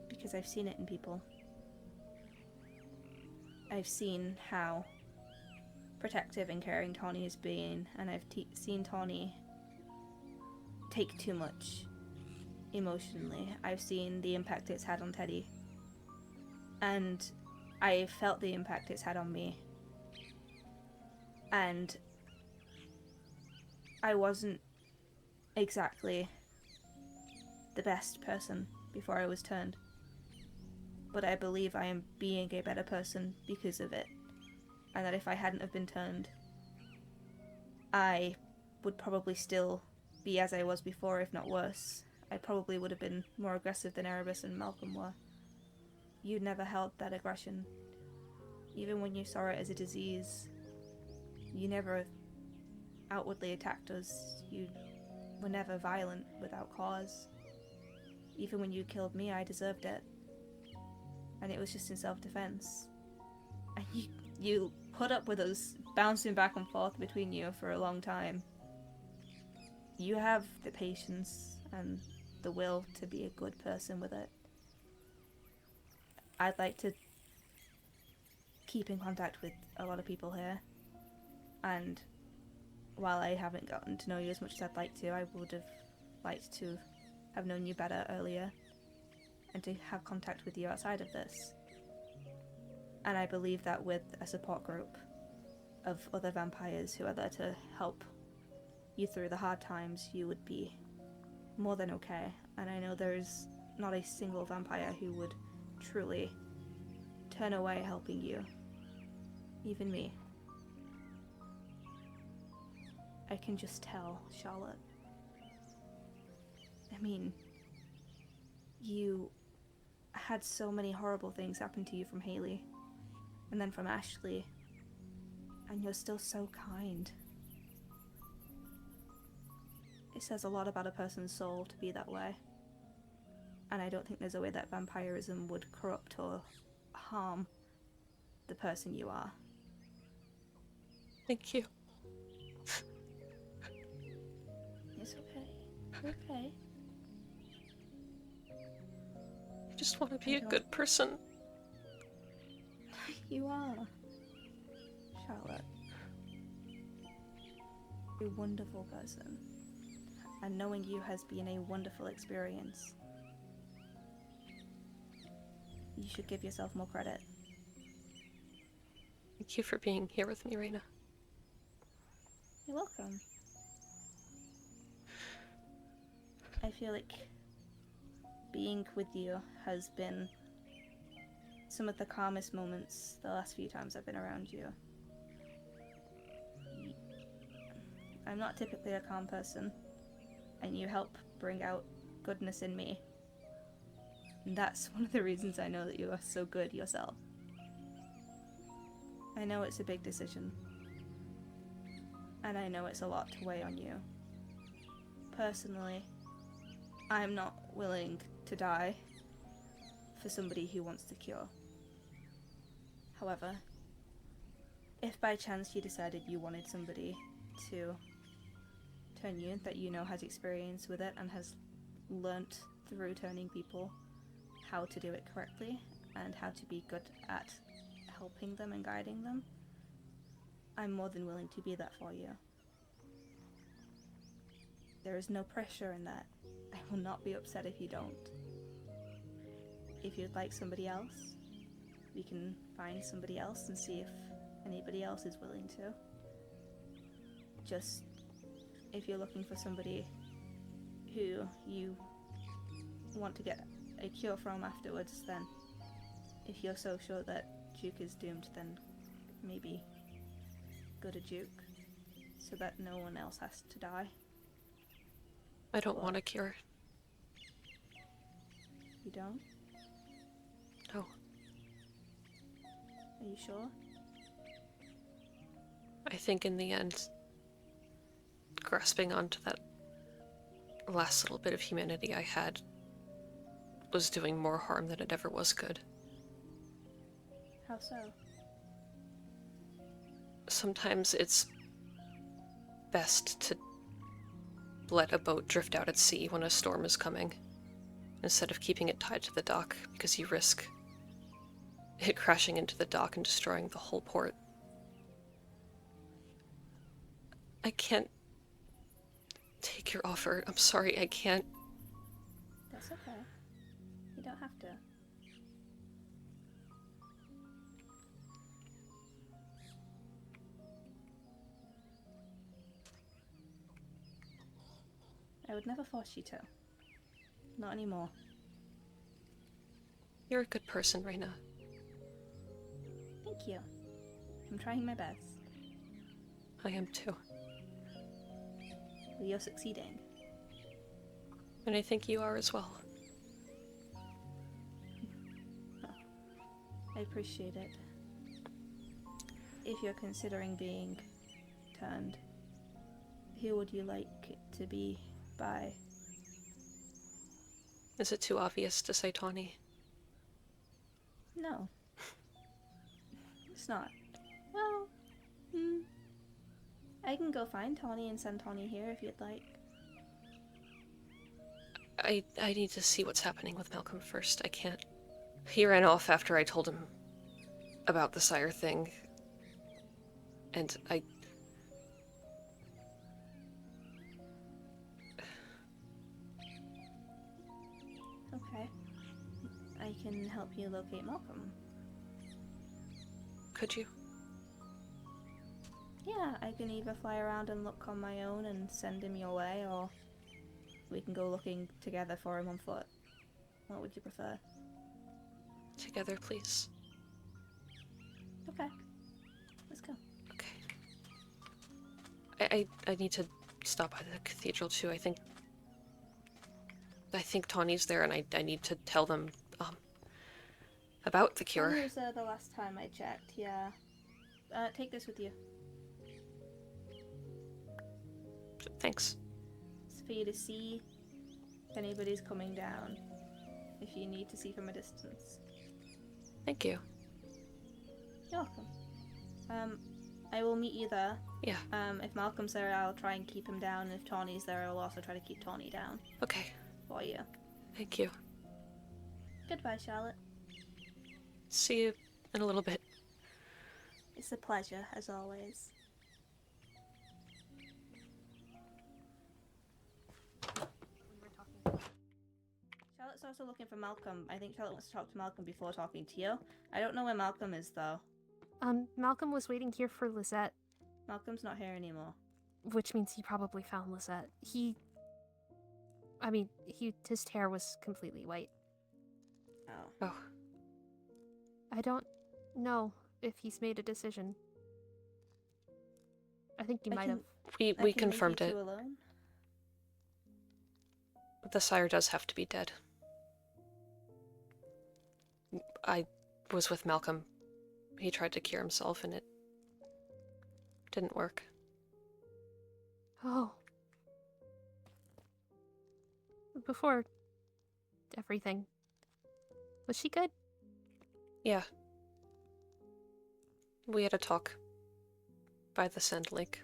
Because I've seen it in people. I've seen how protective and caring Tawny has been, and I've seen Tawny take too much emotionally. I've seen the impact it's had on Teddy, and I felt the impact it's had on me. And I wasn't exactly the best person before I was turned. But I believe I am being a better person because of it. And that if I hadn't have been turned, I would probably still be as I was before, if not worse. I probably would have been more aggressive than Erebus and Malcolm were. You never held that aggression. Even when you saw it as a disease, you never outwardly attacked us. You were never violent without cause. Even when you killed me, I deserved it. And it was just in self-defense. And you put up with us bouncing back and forth between you for a long time. You have the patience and the will to be a good person with it. I'd like to keep in contact with a lot of people here. And while I haven't gotten to know you as much as I'd like to, I would have liked to have known you better earlier and to have contact with you outside of this. And I believe that with a support group of other vampires who are there to help you through the hard times, you would be more than okay. And I know there's not a single vampire who would truly turn away helping you. Even me. I can just tell, Charlotte. I mean, you had so many horrible things happen to you from Haley, and then from Ashley, and you're still so kind. It says a lot about a person's soul to be that way, and I don't think there's a way that vampirism would corrupt or harm the person you are. Thank you. It's okay. You're okay. I just want to be a good person. You are. Charlotte. You're a wonderful person. And knowing you has been a wonderful experience. You should give yourself more credit. Thank you for being here with me, Reina. You're welcome. I feel like being with you has been some of the calmest moments the last few times I've been around you. I'm not typically a calm person, and you help bring out goodness in me. And that's one of the reasons I know that you are so good yourself. I know it's a big decision, and I know it's a lot to weigh on you. Personally, I'm not willing to die for somebody who wants the cure. However, if by chance you decided you wanted somebody to turn you that you know has experience with it and has learnt through turning people how to do it correctly and how to be good at helping them and guiding them, I'm more than willing to be that for you. There is no pressure in that. I will not be upset if you don't. If you'd like somebody else, we can find somebody else and see if anybody else is willing to. Just, if you're looking for somebody who you want to get a cure from afterwards, then if you're so sure that Duke is doomed, then maybe go to Duke so that no one else has to die. I don't want a cure. You don't? No. Are you sure? I think in the end, grasping onto that last little bit of humanity I had was doing more harm than it ever was good. How so? Sometimes it's best to let a boat drift out at sea when a storm is coming, instead of keeping it tied to the dock, because you risk it crashing into the dock and destroying the whole port. I can't take your offer. I'm sorry, I can't. That's okay. You don't have to. I would never force you to. Not anymore. You're a good person, Reina. Thank you. I'm trying my best. I am too. Well, you're succeeding. And I think you are as well. I appreciate it. if you're considering being turned, who would you like it to be by? Is it too obvious to say Tawny? No. It's not. Well, I can go find Tawny and send Tawny here if you'd like. I need to see what's happening with Malcolm first. I can't. He ran off after I told him about the sire thing. And I... Okay. I can help you locate Malcolm. Could you? Yeah, I can either fly around and look on my own and send him your way, or we can go looking together for him on foot. What would you prefer? Together, please. Okay. Let's go. Okay. I need to stop by the cathedral too. I think Tawny's there, and I need to tell them about the cure. Tawny was there the last time I checked, yeah. Take this with you. Thanks. It's for you to see if anybody's coming down, if you need to see from a distance. Thank you. You're welcome. I will meet you there. Yeah. If Malcolm's there, I'll try and keep him down. If Tawny's there, I'll also try to keep Tawny down. Okay. For you. Thank you. Goodbye, Charlotte. See you in a little bit. It's a pleasure, as always. Charlotte's also looking for Malcolm. I think Charlotte wants to talk to Malcolm before talking to you. I don't know where Malcolm is, though. Malcolm was waiting here for Lisette, Malcolm's not here anymore. which means he probably found Lisette. His hair was completely white. Oh. Oh. I don't know if he's made a decision. I think he I might can- have. We I can leave confirmed you it. two alone. The sire does have to be dead. I was with Malcolm. He tried to cure himself and it didn't work. Oh. Before everything. Was she good? Yeah. We had a talk by the Sand Lake.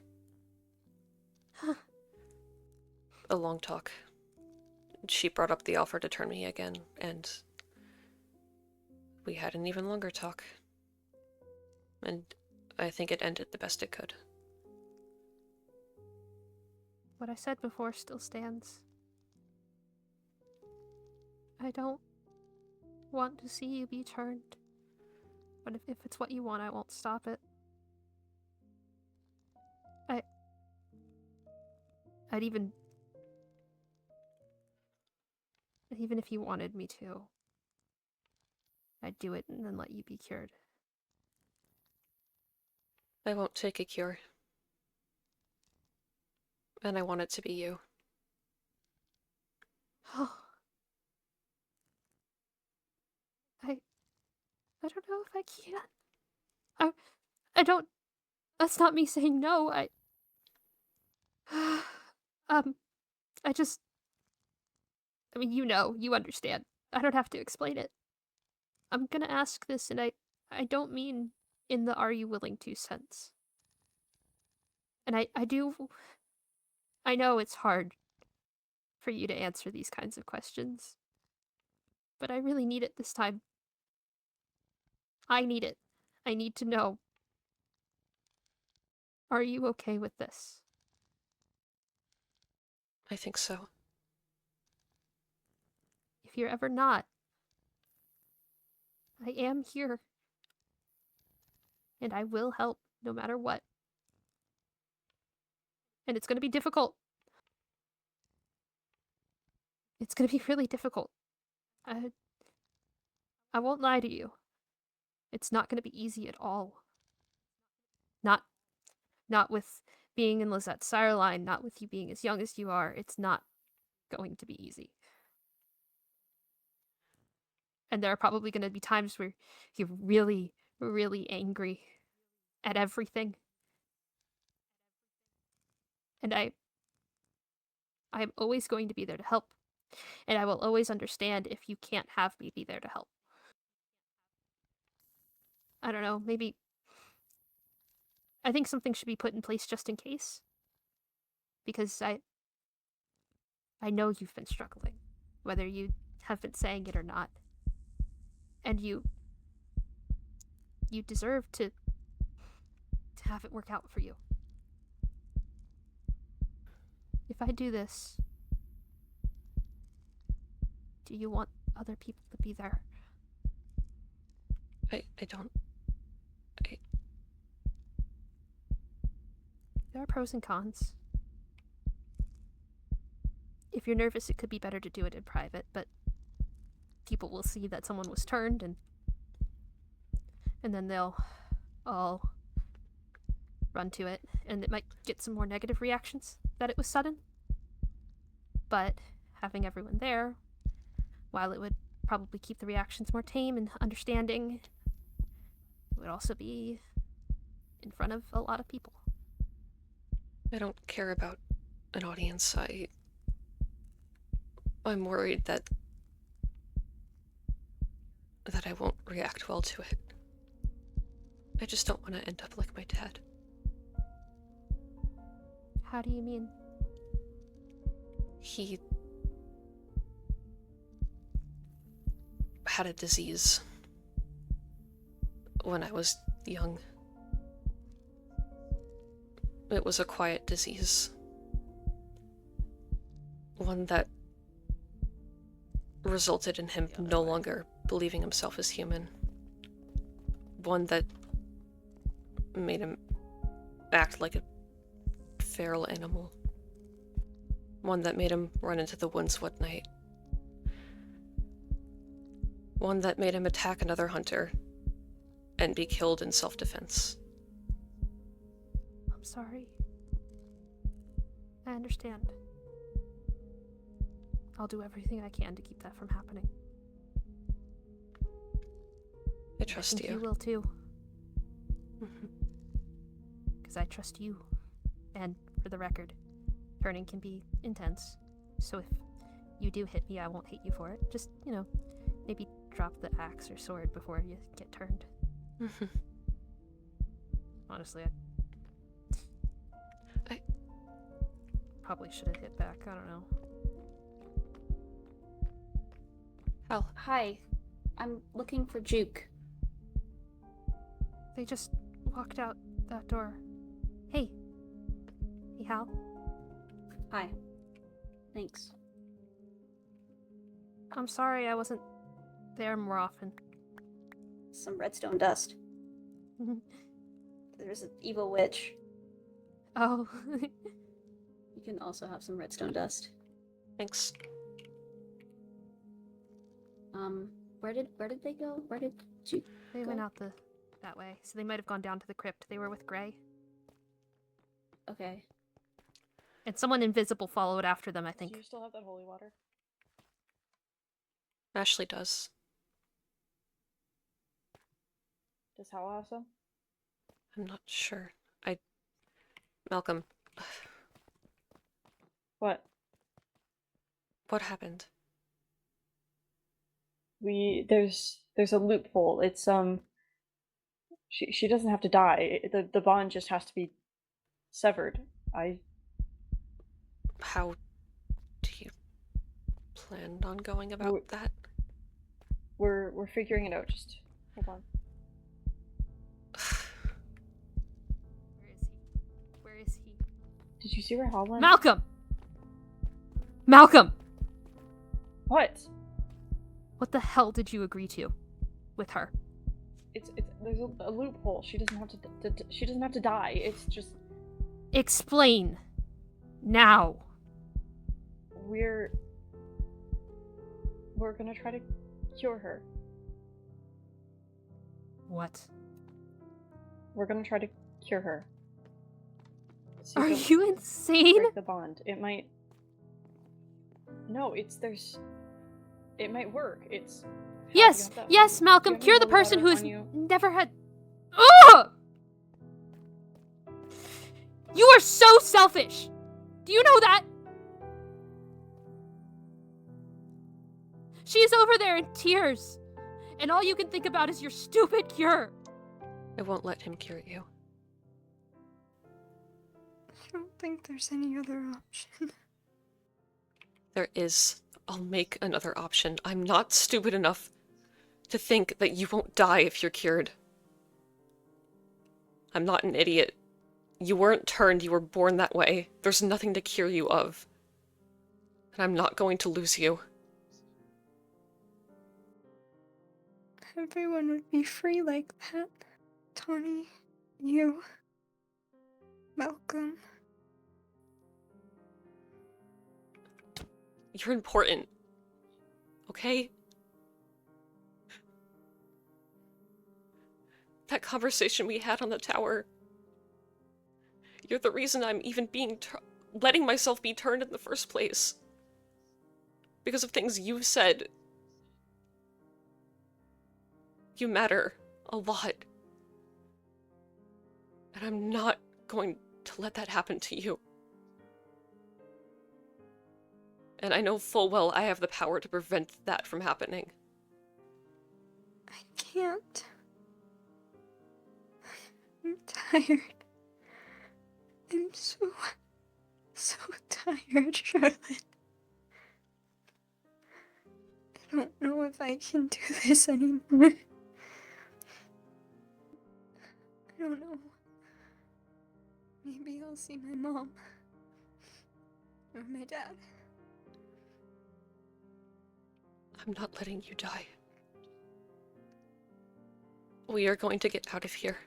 A long talk. She brought up the offer to turn me again, and we had an even longer talk. And I think it ended the best it could. What I said before still stands. I don't want to see you be turned. But if it's what you want, I won't stop it. Even if you wanted me to, I'd do it and then let you be cured. I won't take a cure. And I want it to be you. I don't know if I can. I don't. That's not me saying no. You understand. I don't have to explain it. I'm gonna ask this, and I don't mean in the "are you willing to" sense. And I know it's hard for you to answer these kinds of questions, but I really need it this time. I need it. I need to know. Are you okay with this? I think so. If you're ever not, I am here. And I will help no matter what. And it's gonna be difficult. It's gonna be really difficult. I won't lie to you. It's not gonna be easy at all. Not with being in Lizette's sire line, not with you being as young as you are. It's not going to be easy. And there are probably going to be times where you're really, really angry at everything. And I'm always going to be there to help. And I will always understand if you can't have me be there to help. I don't know, maybe... I think something should be put in place just in case. Because I know you've been struggling, whether you have been saying it or not. And you deserve to have it work out for you. If I do this, do you want other people to be there? I don't. There are pros and cons. If you're nervous, it could be better to do it in private, but people will see that someone was turned, and then they'll all run to it, and it might get some more negative reactions that it was sudden. But having everyone there, while it would probably keep the reactions more tame and understanding, it would also be in front of a lot of people. I don't care about an audience. I'm worried that I won't react well to it. I just don't want to end up like my dad. How do you mean? He had a disease when I was young. It was a quiet disease. One that resulted in him no longer believing himself as human. One that made him act like a feral animal. One that made him run into the woods one night. One that made him attack another hunter and be killed in self-defense. I'm sorry. I understand. I'll do everything I can to keep that from happening. I trust you. you. You will too. Because I trust you. And for the record, turning can be intense. So if you do hit me, I won't hate you for it. Just, maybe drop the axe or sword before you get turned. Honestly, I probably should have hit back. I don't know. Hal. Hi, I'm looking for Juke. They just walked out that door. Hey. Hey, Hal. Hi. Thanks. I'm sorry I wasn't there more often. Some redstone dust. There's an evil witch. Oh. You can also have some redstone dust. Thanks. Where did they go? Where did Juke They go? went out that way, so they might have gone down to the crypt. They were with Gray. Okay. And someone invisible followed after them, I think. Do you still have that holy water? Ashley does. Does Hal have some? I'm not sure. Malcolm. What? What happened? There's a loophole. It's she doesn't have to die. The bond just has to be severed. How do you plan on going about that? We're figuring it out. Just hold on. Where is he? Did you see where Hal went? Malcolm! Malcolm! What? What the hell did you agree to with her? There's a loophole. She doesn't have to die. It's just Explain. Now. we're gonna try to cure her. What? We're gonna try to cure her. So Are don't you insane? break the bond. It might. No, it might work. It's. Yes, You have yes, Malcolm, you have cure the holy person water who has on you? never had. Ugh! You are so selfish! Do you know that? She is over there in tears, and all you can think about is your stupid cure. I won't let him cure you. I don't think there's any other option. There is. I'll make another option. I'm not stupid enough to think that you won't die if you're cured. I'm not an idiot. You weren't turned, you were born that way. There's nothing to cure you of. And I'm not going to lose you. Everyone would be free like that. Tawny, you, Malcolm. You're important. Okay? That conversation we had on the tower. You're the reason I'm even letting myself be turned in the first place. Because of things you've said. You matter a lot. And I'm not going to let that happen to you. And I know full well I have the power to prevent that from happening. I can't. I'm tired. I'm so tired, Charlotte. I don't know if I can do this anymore. I don't know. Maybe I'll see my mom. Or my dad. I'm not letting you die. We are going to get out of here.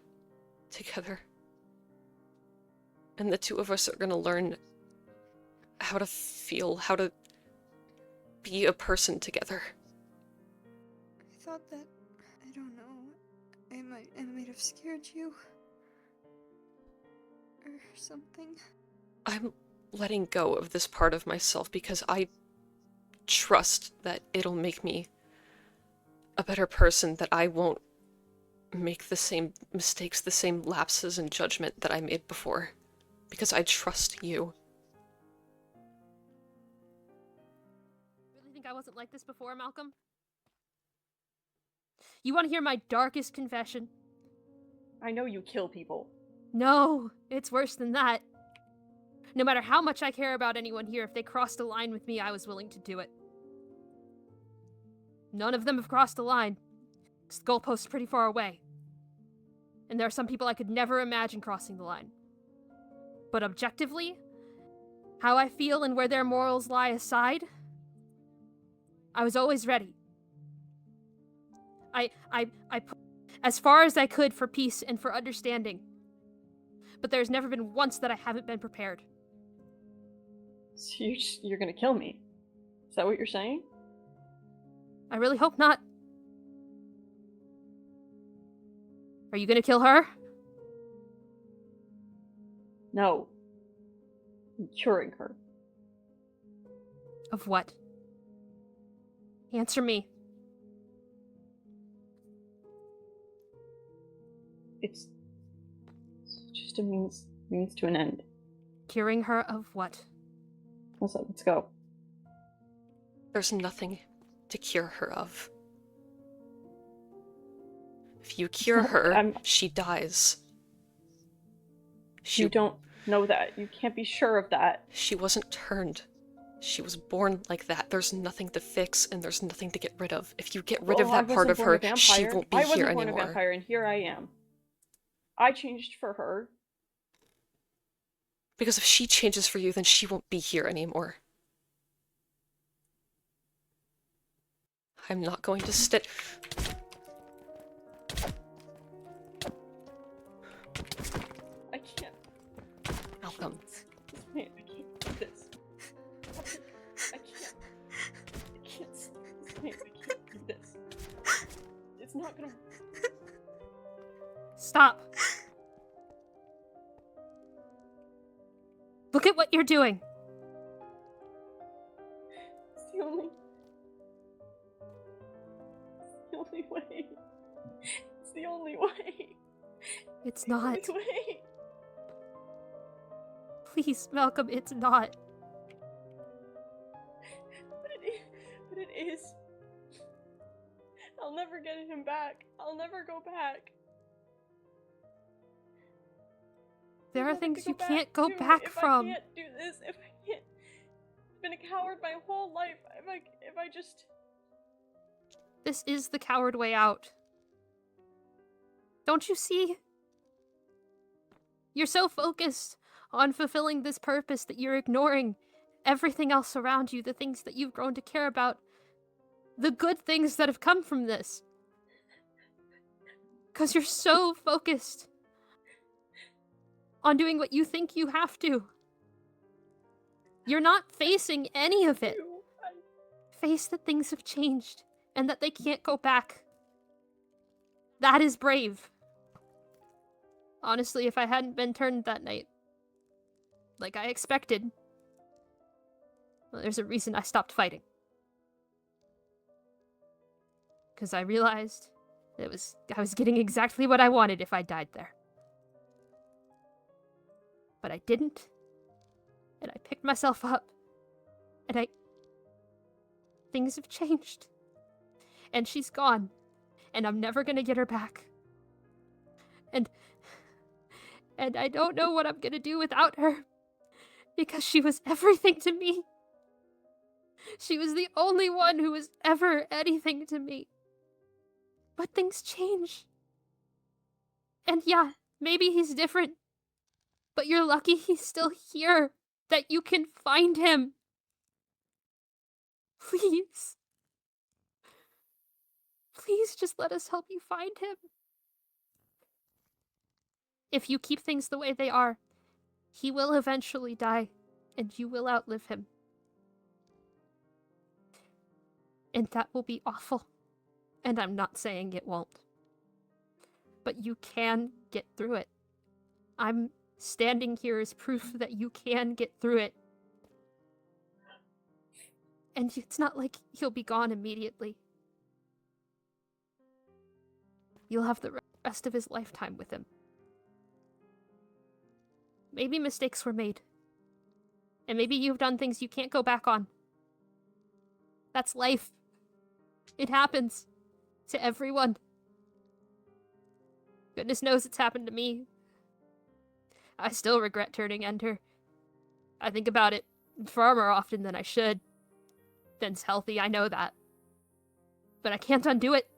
Together. And the two of us are going to learn how to feel, how to be a person together. I thought that, I don't know, I might have scared you. Or something. I'm letting go of this part of myself because I trust that it'll make me a better person, that I won't make the same mistakes, the same lapses in judgment that I made before. Because I trust you. Really think I wasn't like this before, Malcolm? You want to hear my darkest confession? I know you kill people. No, it's worse than that. No matter how much I care about anyone here, if they crossed a line with me, I was willing to do it. None of them have crossed a line, because the goalpost's pretty far away. And there are some people I could never imagine crossing the line. But objectively, how I feel and where their morals lie aside, I was always ready. I put as far as I could for peace and for understanding. But there's never been once that I haven't been prepared. So you're gonna kill me? Is that what you're saying? I really hope not. Are you gonna kill her? No. I'm curing her. Of what? Answer me. It's just a means to an end. Curing her of what? Let's go. There's nothing to cure her of. If you cure her, she dies. You don't know that. You can't be sure of that. She wasn't turned. She was born like that. There's nothing to fix and there's nothing to get rid of. If you get rid of that part of her, she won't be here anymore. I wasn't born a vampire, and here I am. I changed for her. Because if she changes for you, then she won't be here anymore. I'm not going to sit. I can't. Malcolm. I can't do this. I can't. I can't do this. It's not gonna. Stop. Look at what you're doing. It's the only way. It's the only way. It's not. The only way. Please, Malcolm, it's not. But it is. I'll never get him back. I'll never go back. There I'll are never things go you can't go to back if from. I can't do this, if I can't. I've been a coward my whole life. If I just. This is the coward way out. Don't you see? You're so focused on fulfilling this purpose that you're ignoring everything else around you, the things that you've grown to care about, the good things that have come from this. Because you're so focused on doing what you think you have to. You're not facing any of it. Face that things have changed and that they can't go back. That is brave. Honestly, if I hadn't been turned that night, like I expected, well, there's a reason I stopped fighting. Because I realized I was getting exactly what I wanted if I died there. But I didn't, and I picked myself up, and things have changed. And she's gone, and I'm never gonna get her back. And I don't know what I'm gonna do without her, because she was everything to me. She was the only one who was ever anything to me. But things change. And yeah, maybe he's different, but you're lucky he's still here, that you can find him. Please. Please just let us help you find him. If you keep things the way they are, he will eventually die, and you will outlive him. And that will be awful. And I'm not saying it won't. But you can get through it. I'm standing here as proof that you can get through it. And it's not like he'll be gone immediately. You'll have the rest of his lifetime with him. Maybe mistakes were made. And maybe you've done things you can't go back on. That's life. It happens. To everyone. Goodness knows it's happened to me. I still regret turning Enter. I think about it far more often than I should. Ben's healthy, I know that. But I can't undo it.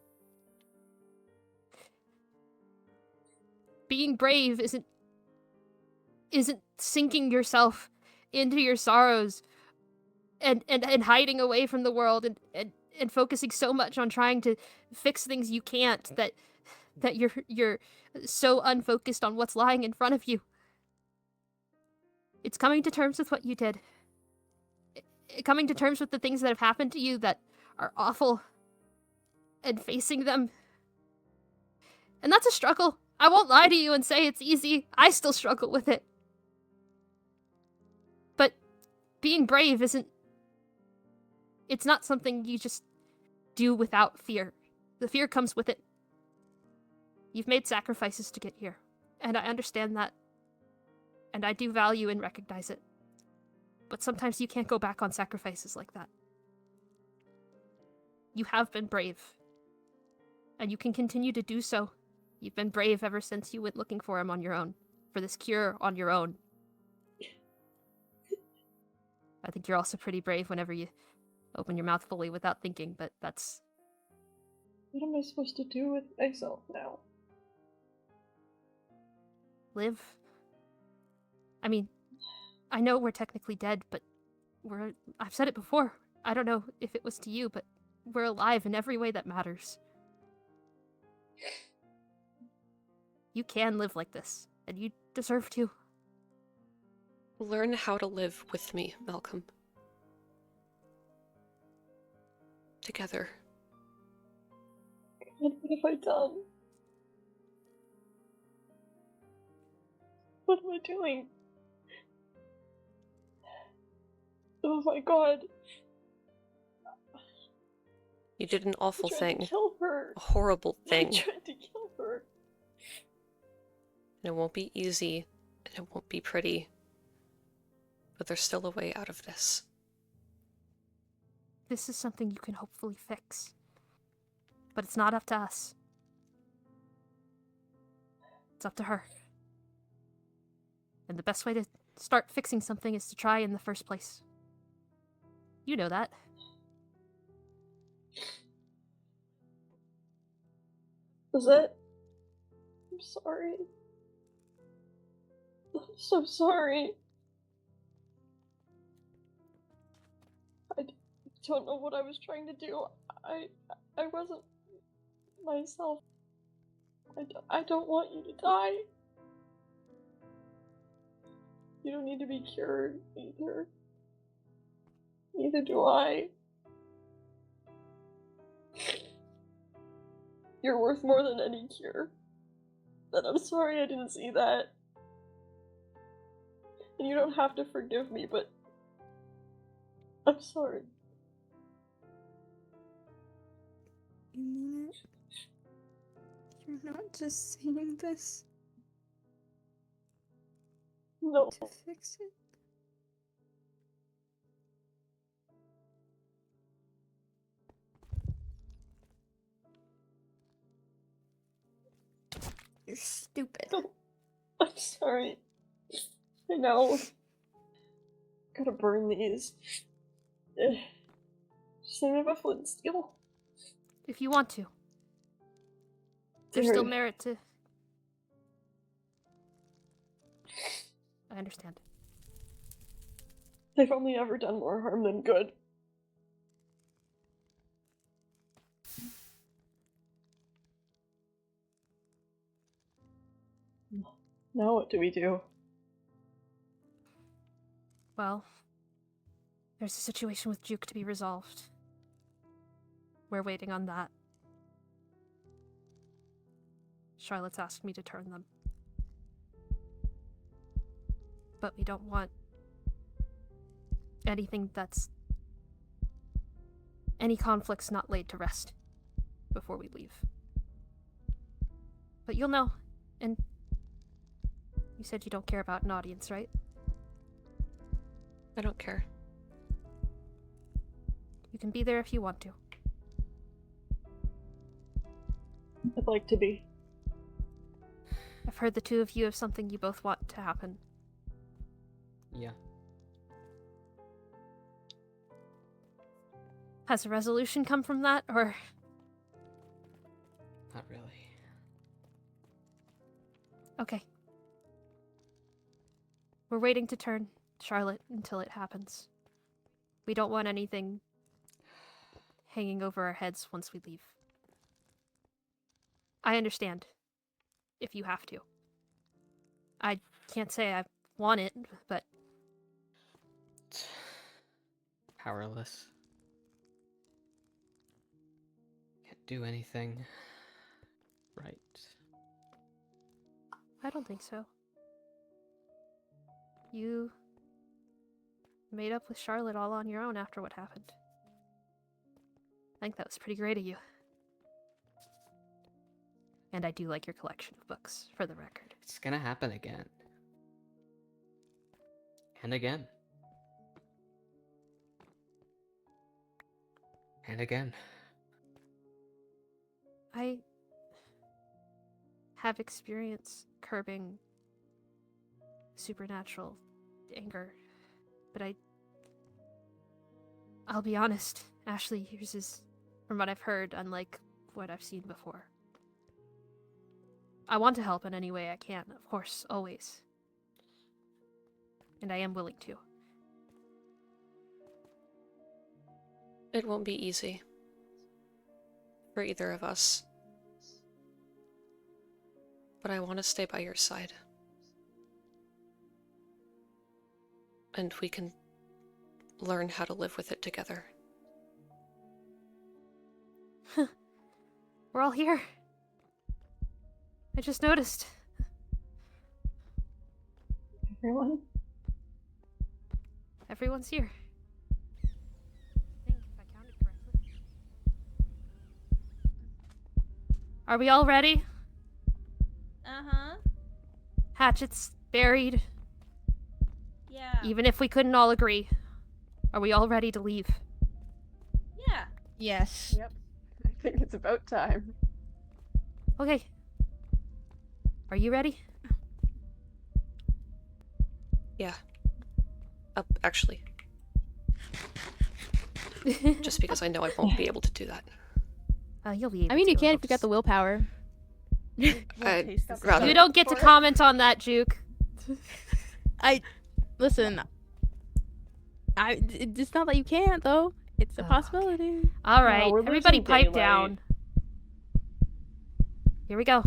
Being brave isn't sinking yourself into your sorrows and hiding away from the world and focusing so much on trying to fix things you can't that you're so unfocused on what's lying in front of you. It's coming to terms with what you did. Coming to terms with the things that have happened to you that are awful and facing them. And that's a struggle. I won't lie to you and say it's easy. I still struggle with it. But being brave it's not something you just do without fear. The fear comes with it. You've made sacrifices to get here, and I understand that. And I do value and recognize it. But sometimes you can't go back on sacrifices like that. You have been brave. And you can continue to do so. You've been brave ever since you went looking for him on your own. For this cure on your own. I think you're also pretty brave whenever you open your mouth fully without thinking, but that's... What am I supposed to do with myself now? Live. I mean, I know we're technically dead, but I've said it before. I don't know if it was to you, but we're alive in every way that matters. You can live like this, and you deserve to. Learn how to live with me, Malcolm. Together. What have I done? What am I doing? Oh my god. You did an awful I tried thing. to kill her. A horrible thing. I tried to kill her. And it won't be easy, and it won't be pretty. but there's still a way out of this. This is something you can hopefully fix. But it's not up to us. It's up to her. And the best way to start fixing something is to try in the first place. You know that. Was it? I'm sorry. I'm so sorry. I don't know what I was trying to do. I wasn't myself. I don't want you to die. You don't need to be cured either. Neither do I. You're worth more than any cure. And I'm sorry I didn't see that. And you don't have to forgive me, but I'm sorry. You mean it? You're not just saying this No. to fix it? You're stupid. No. I'm sorry. I know. Gotta burn these. Just have a flint and steel. If you want to. There's still merit to... I understand. They've only ever done more harm than good. Now what do we do? Well, there's a situation with Juke to be resolved. We're waiting on that. Charlotte's asked me to turn them. But we don't want anything that's... any conflicts not laid to rest before we leave. But you'll know, and you said you don't care about an audience, right? I don't care. You can be there if you want to. I'd like to be. I've heard the two of you have something you both want to happen. Yeah. Has a resolution come from that, or...? Not really. Okay. We're waiting to turn Charlotte until it happens. We don't want anything hanging over our heads once we leave. I understand, if you have to. I can't say I want it, but... Powerless. Can't do anything. Right. I don't think so. You made up with Charlotte all on your own after what happened. I think that was pretty great of you. And I do like your collection of books, for the record. It's gonna happen again. And again. And again. I have experience curbing supernatural anger, but I'll be honest, Ashley, yours is, from what I've heard, unlike what I've seen before. I want to help in any way I can, of course, always. And I am willing to. It won't be easy. For either of us. But I want to stay by your side. And we can learn how to live with it together. We're all here. I just noticed. Everyone? Everyone's here. I think, if I counted correctly. Are we all ready? Uh-huh. Hatchets buried. Yeah. Even if we couldn't all agree. Are we all ready to leave? Yeah. Yes. Yep. I think it's about time. Okay. Are you ready? Yeah. Actually. Just because I know I won't be able to do that. You'll be able I mean, to. you can It'll if you got just- the willpower. I'd rather... You don't get to comment on that, Juke. Listen. It's not that you can't though. It's a possibility. All right, we're everybody losing pipe daylight. down. Here we go.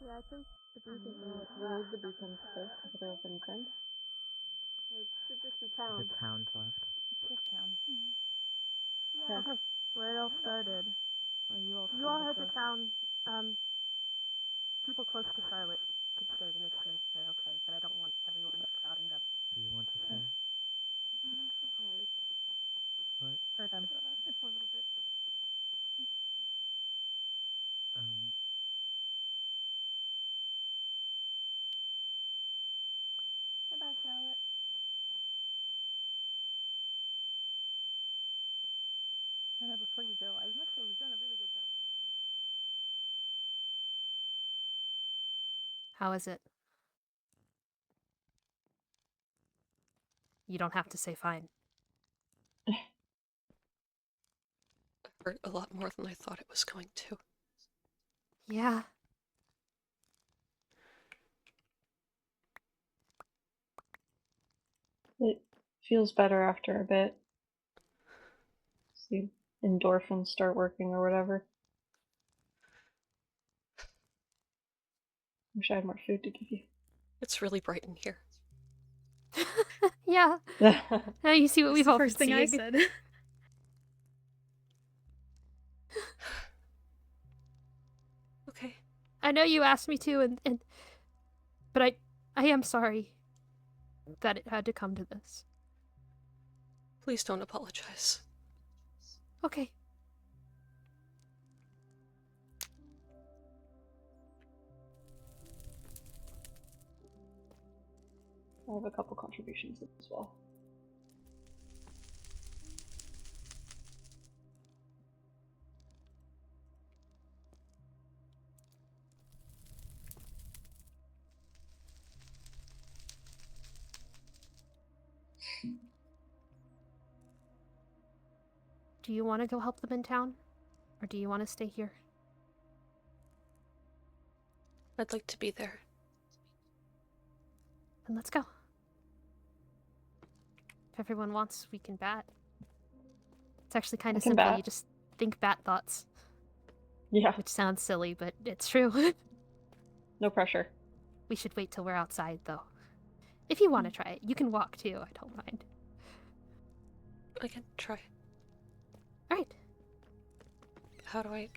Yeah, I think the beacon remove the beacons first if they're open thing. It should just be town. The town's left. It's just town. Yeah. Okay. Where it all started. You all head to town. People close to Charlotte could stay to make sure they're okay, but I don't want everyone crowding up. Do you want to say? What? For them. It's for a little bit. Bye-bye, Charlotte. And before you go, I must say you've done a really good job with this thing. How is it? You don't have to say fine. It hurt a lot more than I thought it was going to. Yeah. It feels better after a bit. The endorphins start working or whatever. Wish I had more food to give you. It's really bright in here. Yeah. Now you see what we've all been First thing I seeing. said. Okay. I know you asked me to, but I am sorry that it had to come to this. Please don't apologize. Okay. I have a couple contributions as well. Do you want to go help them in town? Or do you want to stay here? I'd like to be there. Then let's go. If everyone wants, we can bat. It's actually kind of can simple. bat. You just think bat thoughts. Yeah, Which sounds silly, but it's true. no pressure. We should wait till we're outside, though. If you want to try it, you can walk too. I don't mind. I can try. Alright. How do I...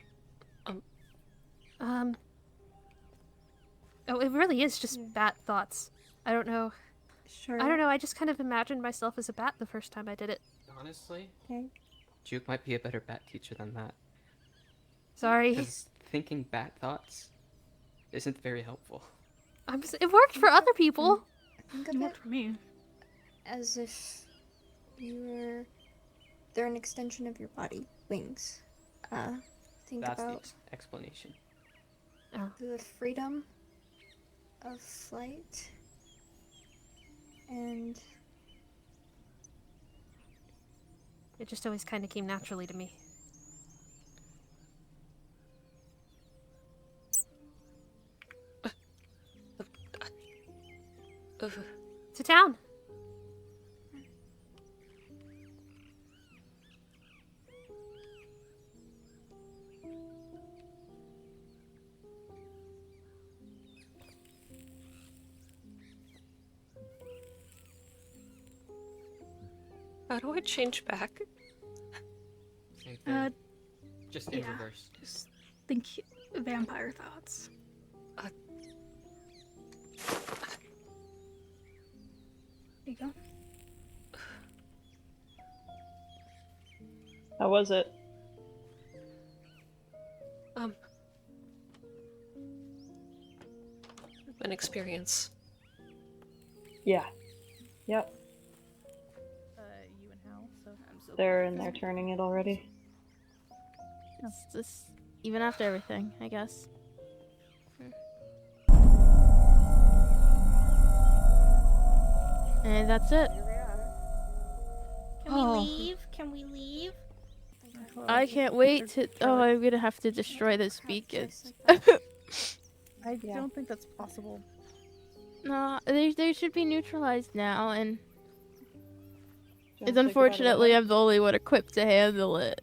Oh, it really is just bat thoughts. I don't know. Sure. I don't know. I just kind of imagined myself as a bat the first time I did it. Honestly, Okay. Juke might be a better bat teacher than that. Sorry. Because thinking bat thoughts isn't very helpful. It worked for other people. Think It of it worked for me. as if they're an extension of your body, wings. Think That's about the explanation. the freedom of flight and It just always kind of came naturally to me. To town. How do I change back? Same thing. Just in yeah. reverse. Just think vampire thoughts. There you go. How was it? An experience. Yeah. Yep. You and Hal, so I'm so They're in there turning it already. That's just even after everything, I guess. And that's it. Can we leave? Can we leave? I can't wait to. Oh, I'm gonna have to destroy this beacon. I don't think that's possible. No, they should be neutralized now, and Don't it's think about it unfortunately again. I'm the only one equipped to handle it.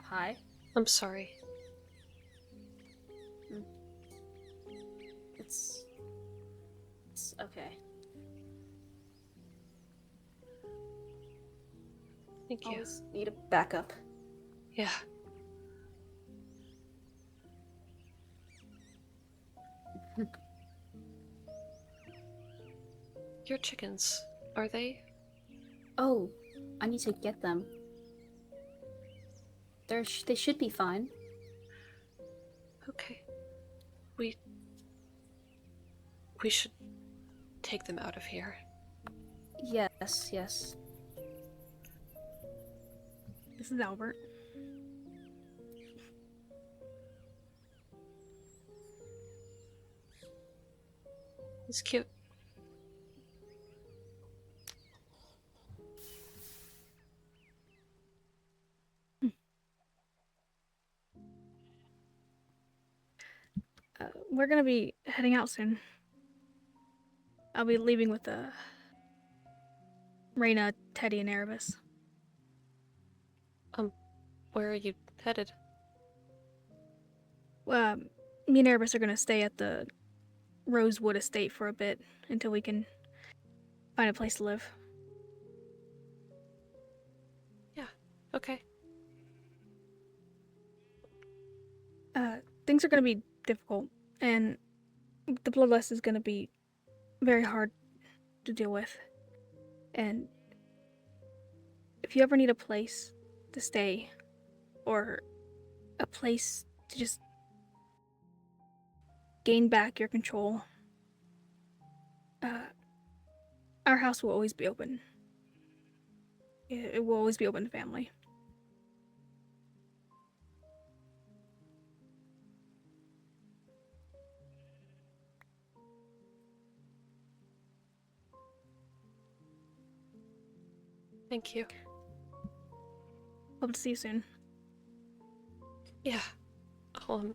Hi. I'm sorry. It's okay. Thank you. Always need a backup. Yeah. Your chickens, are they? Oh, I need to get them. They should be fine. Okay. We should take them out of here. Yes, yes. This is Albert. He's cute. We're gonna be heading out soon. I'll be leaving with Reyna, Teddy, and Erebus. Where are you headed? Me and Erebus are gonna stay at the Rosewood Estate for a bit until we can find a place to live. Yeah, okay. Things are gonna be difficult, and the bloodlust is gonna be very hard to deal with. And if you ever need a place to stay, or a place to just gain back your control, our house will always be open. It will always be open to family. Thank you. Hope to see you soon. Yeah. I'll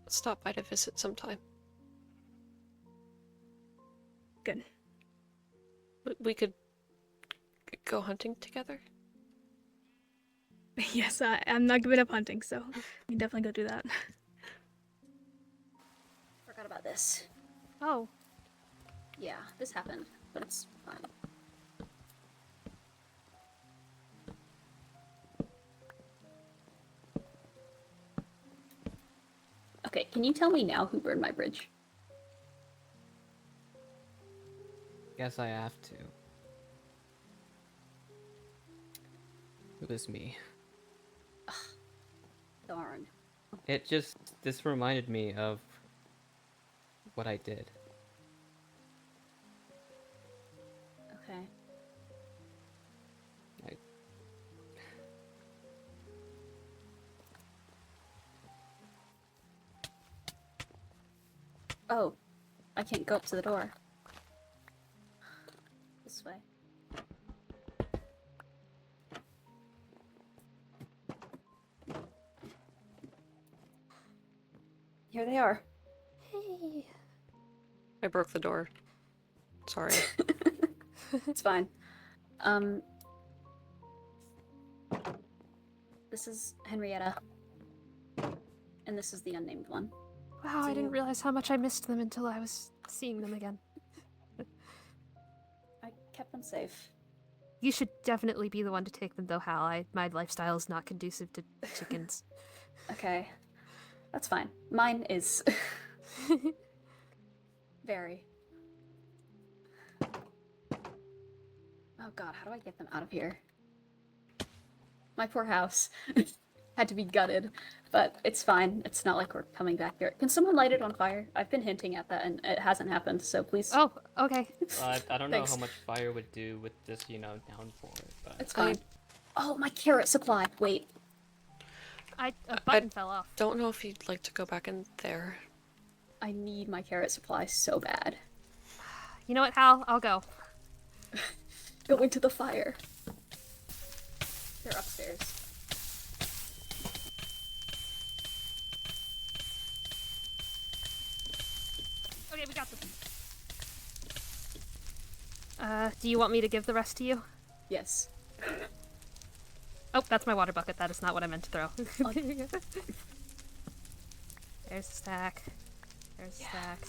stop by to visit sometime. Good. We could go hunting together? Yes, I'm not giving up hunting, so we can definitely go do that. Forgot about this. Oh. Yeah, this happened, but it's fine. Okay, can you tell me now who burned my bridge? Guess I have to. It was me. Darn. This reminded me of what I did. Okay. Oh, I can't go up to the door. This way. Here they are. Hey. I broke the door. Sorry. It's fine. This is Henrietta. And this is the unnamed one. Wow, I didn't realize how much I missed them until I was seeing them again. I kept them safe. You should definitely be the one to take them, though, Hal. My lifestyle is not conducive to chickens. Okay. That's fine. Mine is. Very. Oh god, how do I get them out of here? My poor house. Had to be gutted, but it's fine. It's not like we're coming back here. Can someone light it on fire? I've been hinting at that and it hasn't happened, so please. Oh, okay. I don't know Thanks. how much fire would do with this, downpour, but It's fine. Oh, my carrot supply. Wait. A button fell off. Don't know if you'd like to go back in there. I need my carrot supply so bad. You know what, Hal? I'll go. Go into the fire. They're upstairs. Okay, we got them. Do you want me to give the rest to you? Yes. Oh, that's my water bucket. That is not what I meant to throw. There's a stack. There's a stack.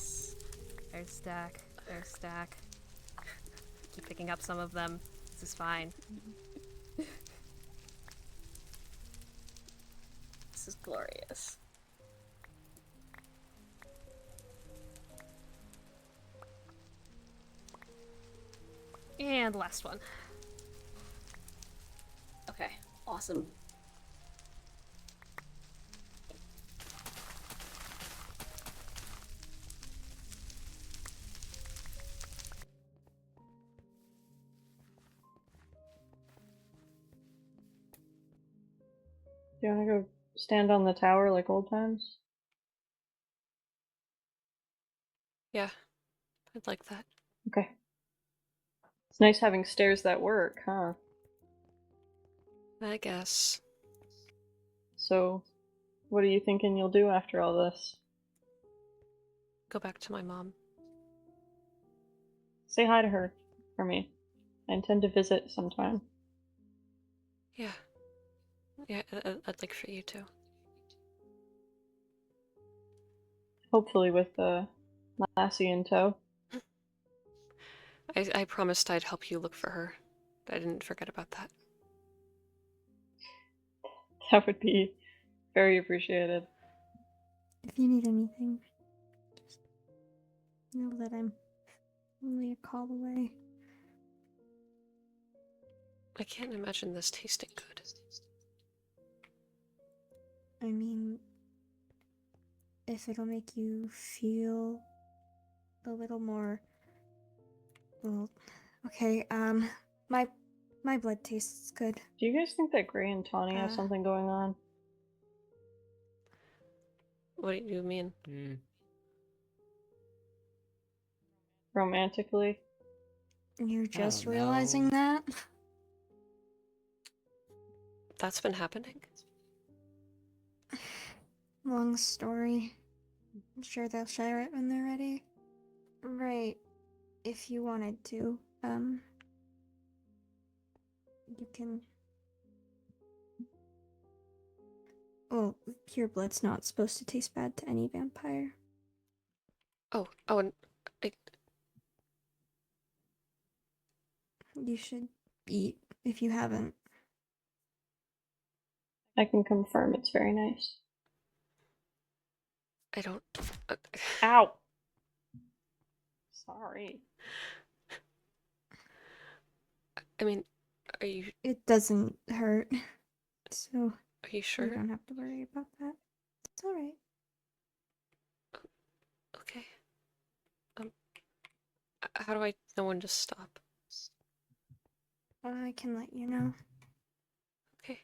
There's a stack. There's a stack. Keep picking up some of them. This is fine. This is glorious. And last one. Okay, awesome. Do you want to go stand on the tower like old times? Yeah, I'd like that. Okay. It's nice having stairs that work, huh? I guess. So, what are you thinking you'll do after all this? Go back to my mom. Say hi to her for me. I intend to visit sometime. Yeah. Yeah, I'd like for you to. Hopefully with Lassie in tow. I promised I'd help you look for her. I didn't forget about that. That would be very appreciated. If you need anything, just know that I'm only a call away. I can't imagine this tasting good. I mean, if it'll make you feel a little more, well, okay, my blood tastes good. Do you guys think that Gray and Tawny have something going on? What do you mean? Romantically? You're just don't realizing know. that? That's been happening? Long story. I'm sure they'll share it when they're ready. Right. If you wanted to, you can. Well, pure blood's not supposed to taste bad to any vampire. Oh, and You should eat if you haven't. I can confirm it's very nice. I don't... Ow! Sorry. I mean, are you It doesn't hurt, so are you you sure? don't have to worry about that. It's alright. Okay. How do I know when to stop? I can let you know. Okay.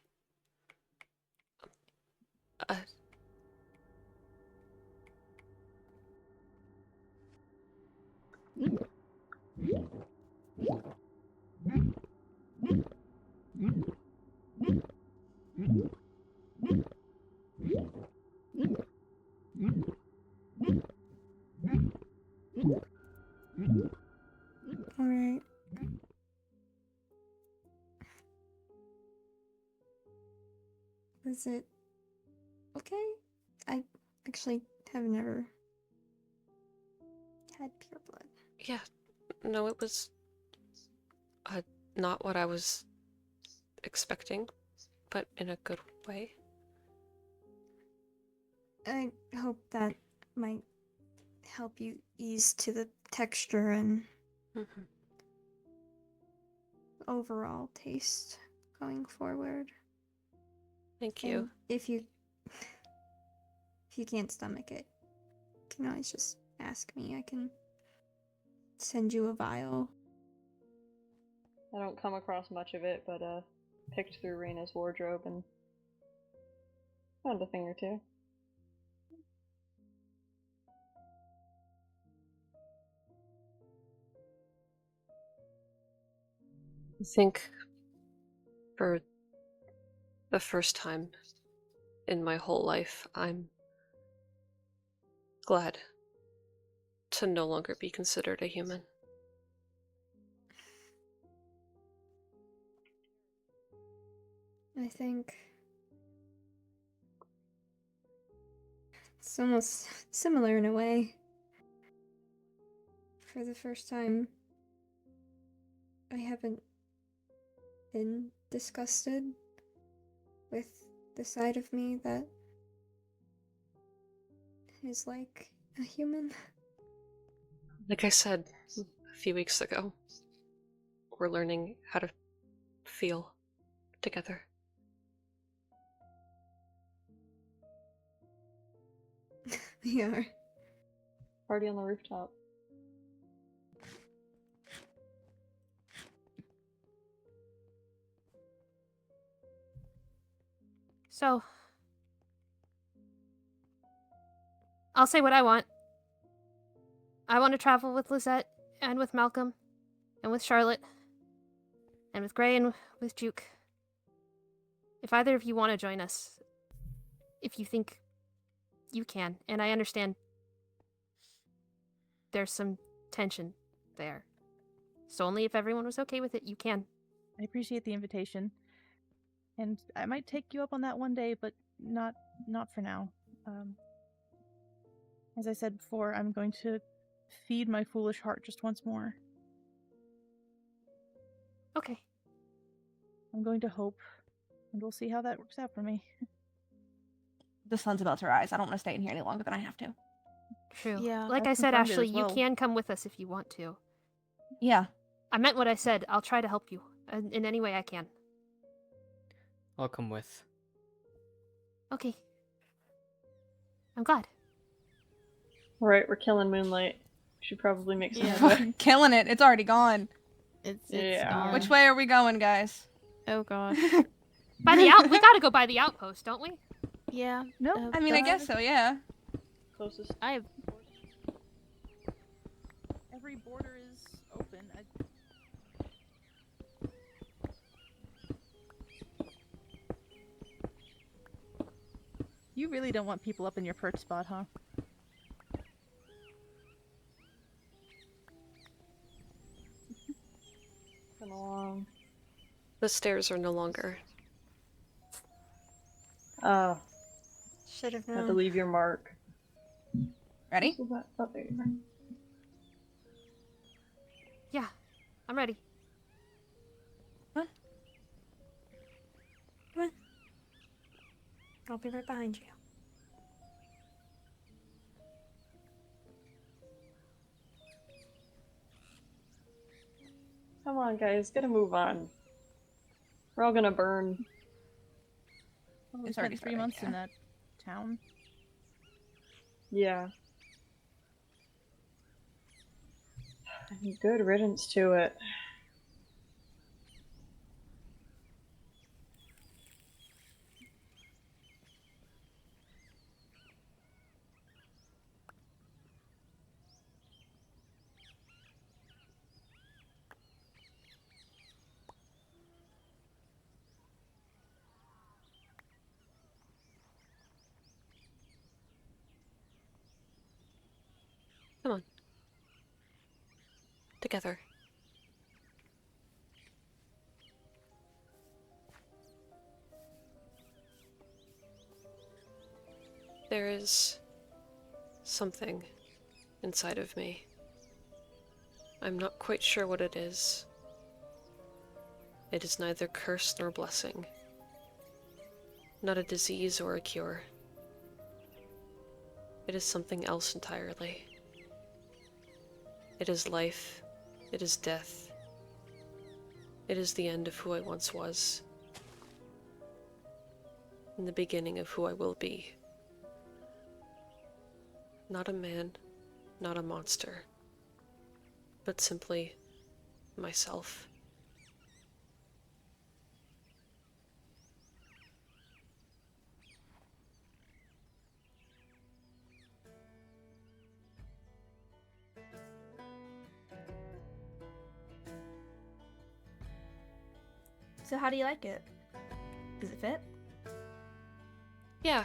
Alright. Was it okay? I actually have never had pure blood. Yeah, no, it was not what I was expecting, but in a good way. I hope that might help you ease to the texture and Mm-hmm. overall taste going forward. Thank you. And if you can't stomach it, you can always just ask me. I can send you a vial. I don't come across much of it, but picked through Reina's wardrobe and found a thing or two. I think for the first time in my whole life, I'm glad to no longer be considered a human. I think it's almost similar in a way. For the first time, I haven't been disgusted with the side of me that is like a human. Like I said a few weeks ago, we're learning how to feel together. We are. Party on the rooftop. So, I'll say what I want. I want to travel with Lizette, and with Malcolm, and with Charlotte, and with Gray, and with Juke. If either of you want to join us, if you think you can, and I understand there's some tension there. So only if everyone was okay with it, you can. I appreciate the invitation. And I might take you up on that one day, but not for now. As I said before, I'm going to feed my foolish heart just once more. Okay. I'm going to hope, and we'll see how that works out for me. The sun's about to rise. I don't want to stay in here any longer than I have to. True. Yeah, Like I've I said, confirmed it Ashley, as well. you can come with us if you want to. Yeah. I meant what I said. I'll try to help you in any way I can. I'll come with. Okay. I'm glad. Alright, we're killing Moonlight. Should probably make some Yeah. headway. Killing it. It's already gone. It's Yeah. gone. Which way are we going, guys? Oh gosh. By the we gotta go by the outpost, don't we? Yeah. No, I mean, I guess so, yeah. Closest. I have. Every border is open. You really don't want people up in your perch spot, huh? Come along. The stairs are no longer. Should have Have to known. leave your mark. Ready? Oh, there you are. Yeah, I'm ready. I'll be right behind you. Come on, guys, gotta move on. We're all gonna burn. Oh, we It's spent already 3 started, months in yeah. that town. Yeah. Good riddance to it. Come on. Together. There is something inside of me. I'm not quite sure what it is. It is neither curse nor blessing. Not a disease or a cure. It is something else entirely. It is life. It is death. It is the end of who I once was. And the beginning of who I will be. Not a man, not a monster, but simply myself. So how do you like it? Does it fit? Yeah.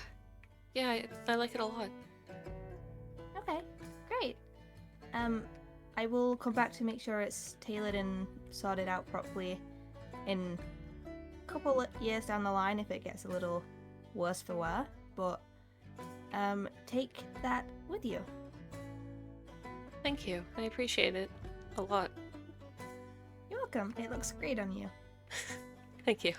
Yeah, I like it a lot. Okay, great. I will come back to make sure it's tailored and sorted out properly in a couple of years down the line if it gets a little worse for wear, but take that with you. Thank you. I appreciate it a lot. You're welcome. It looks great on you. Thank you.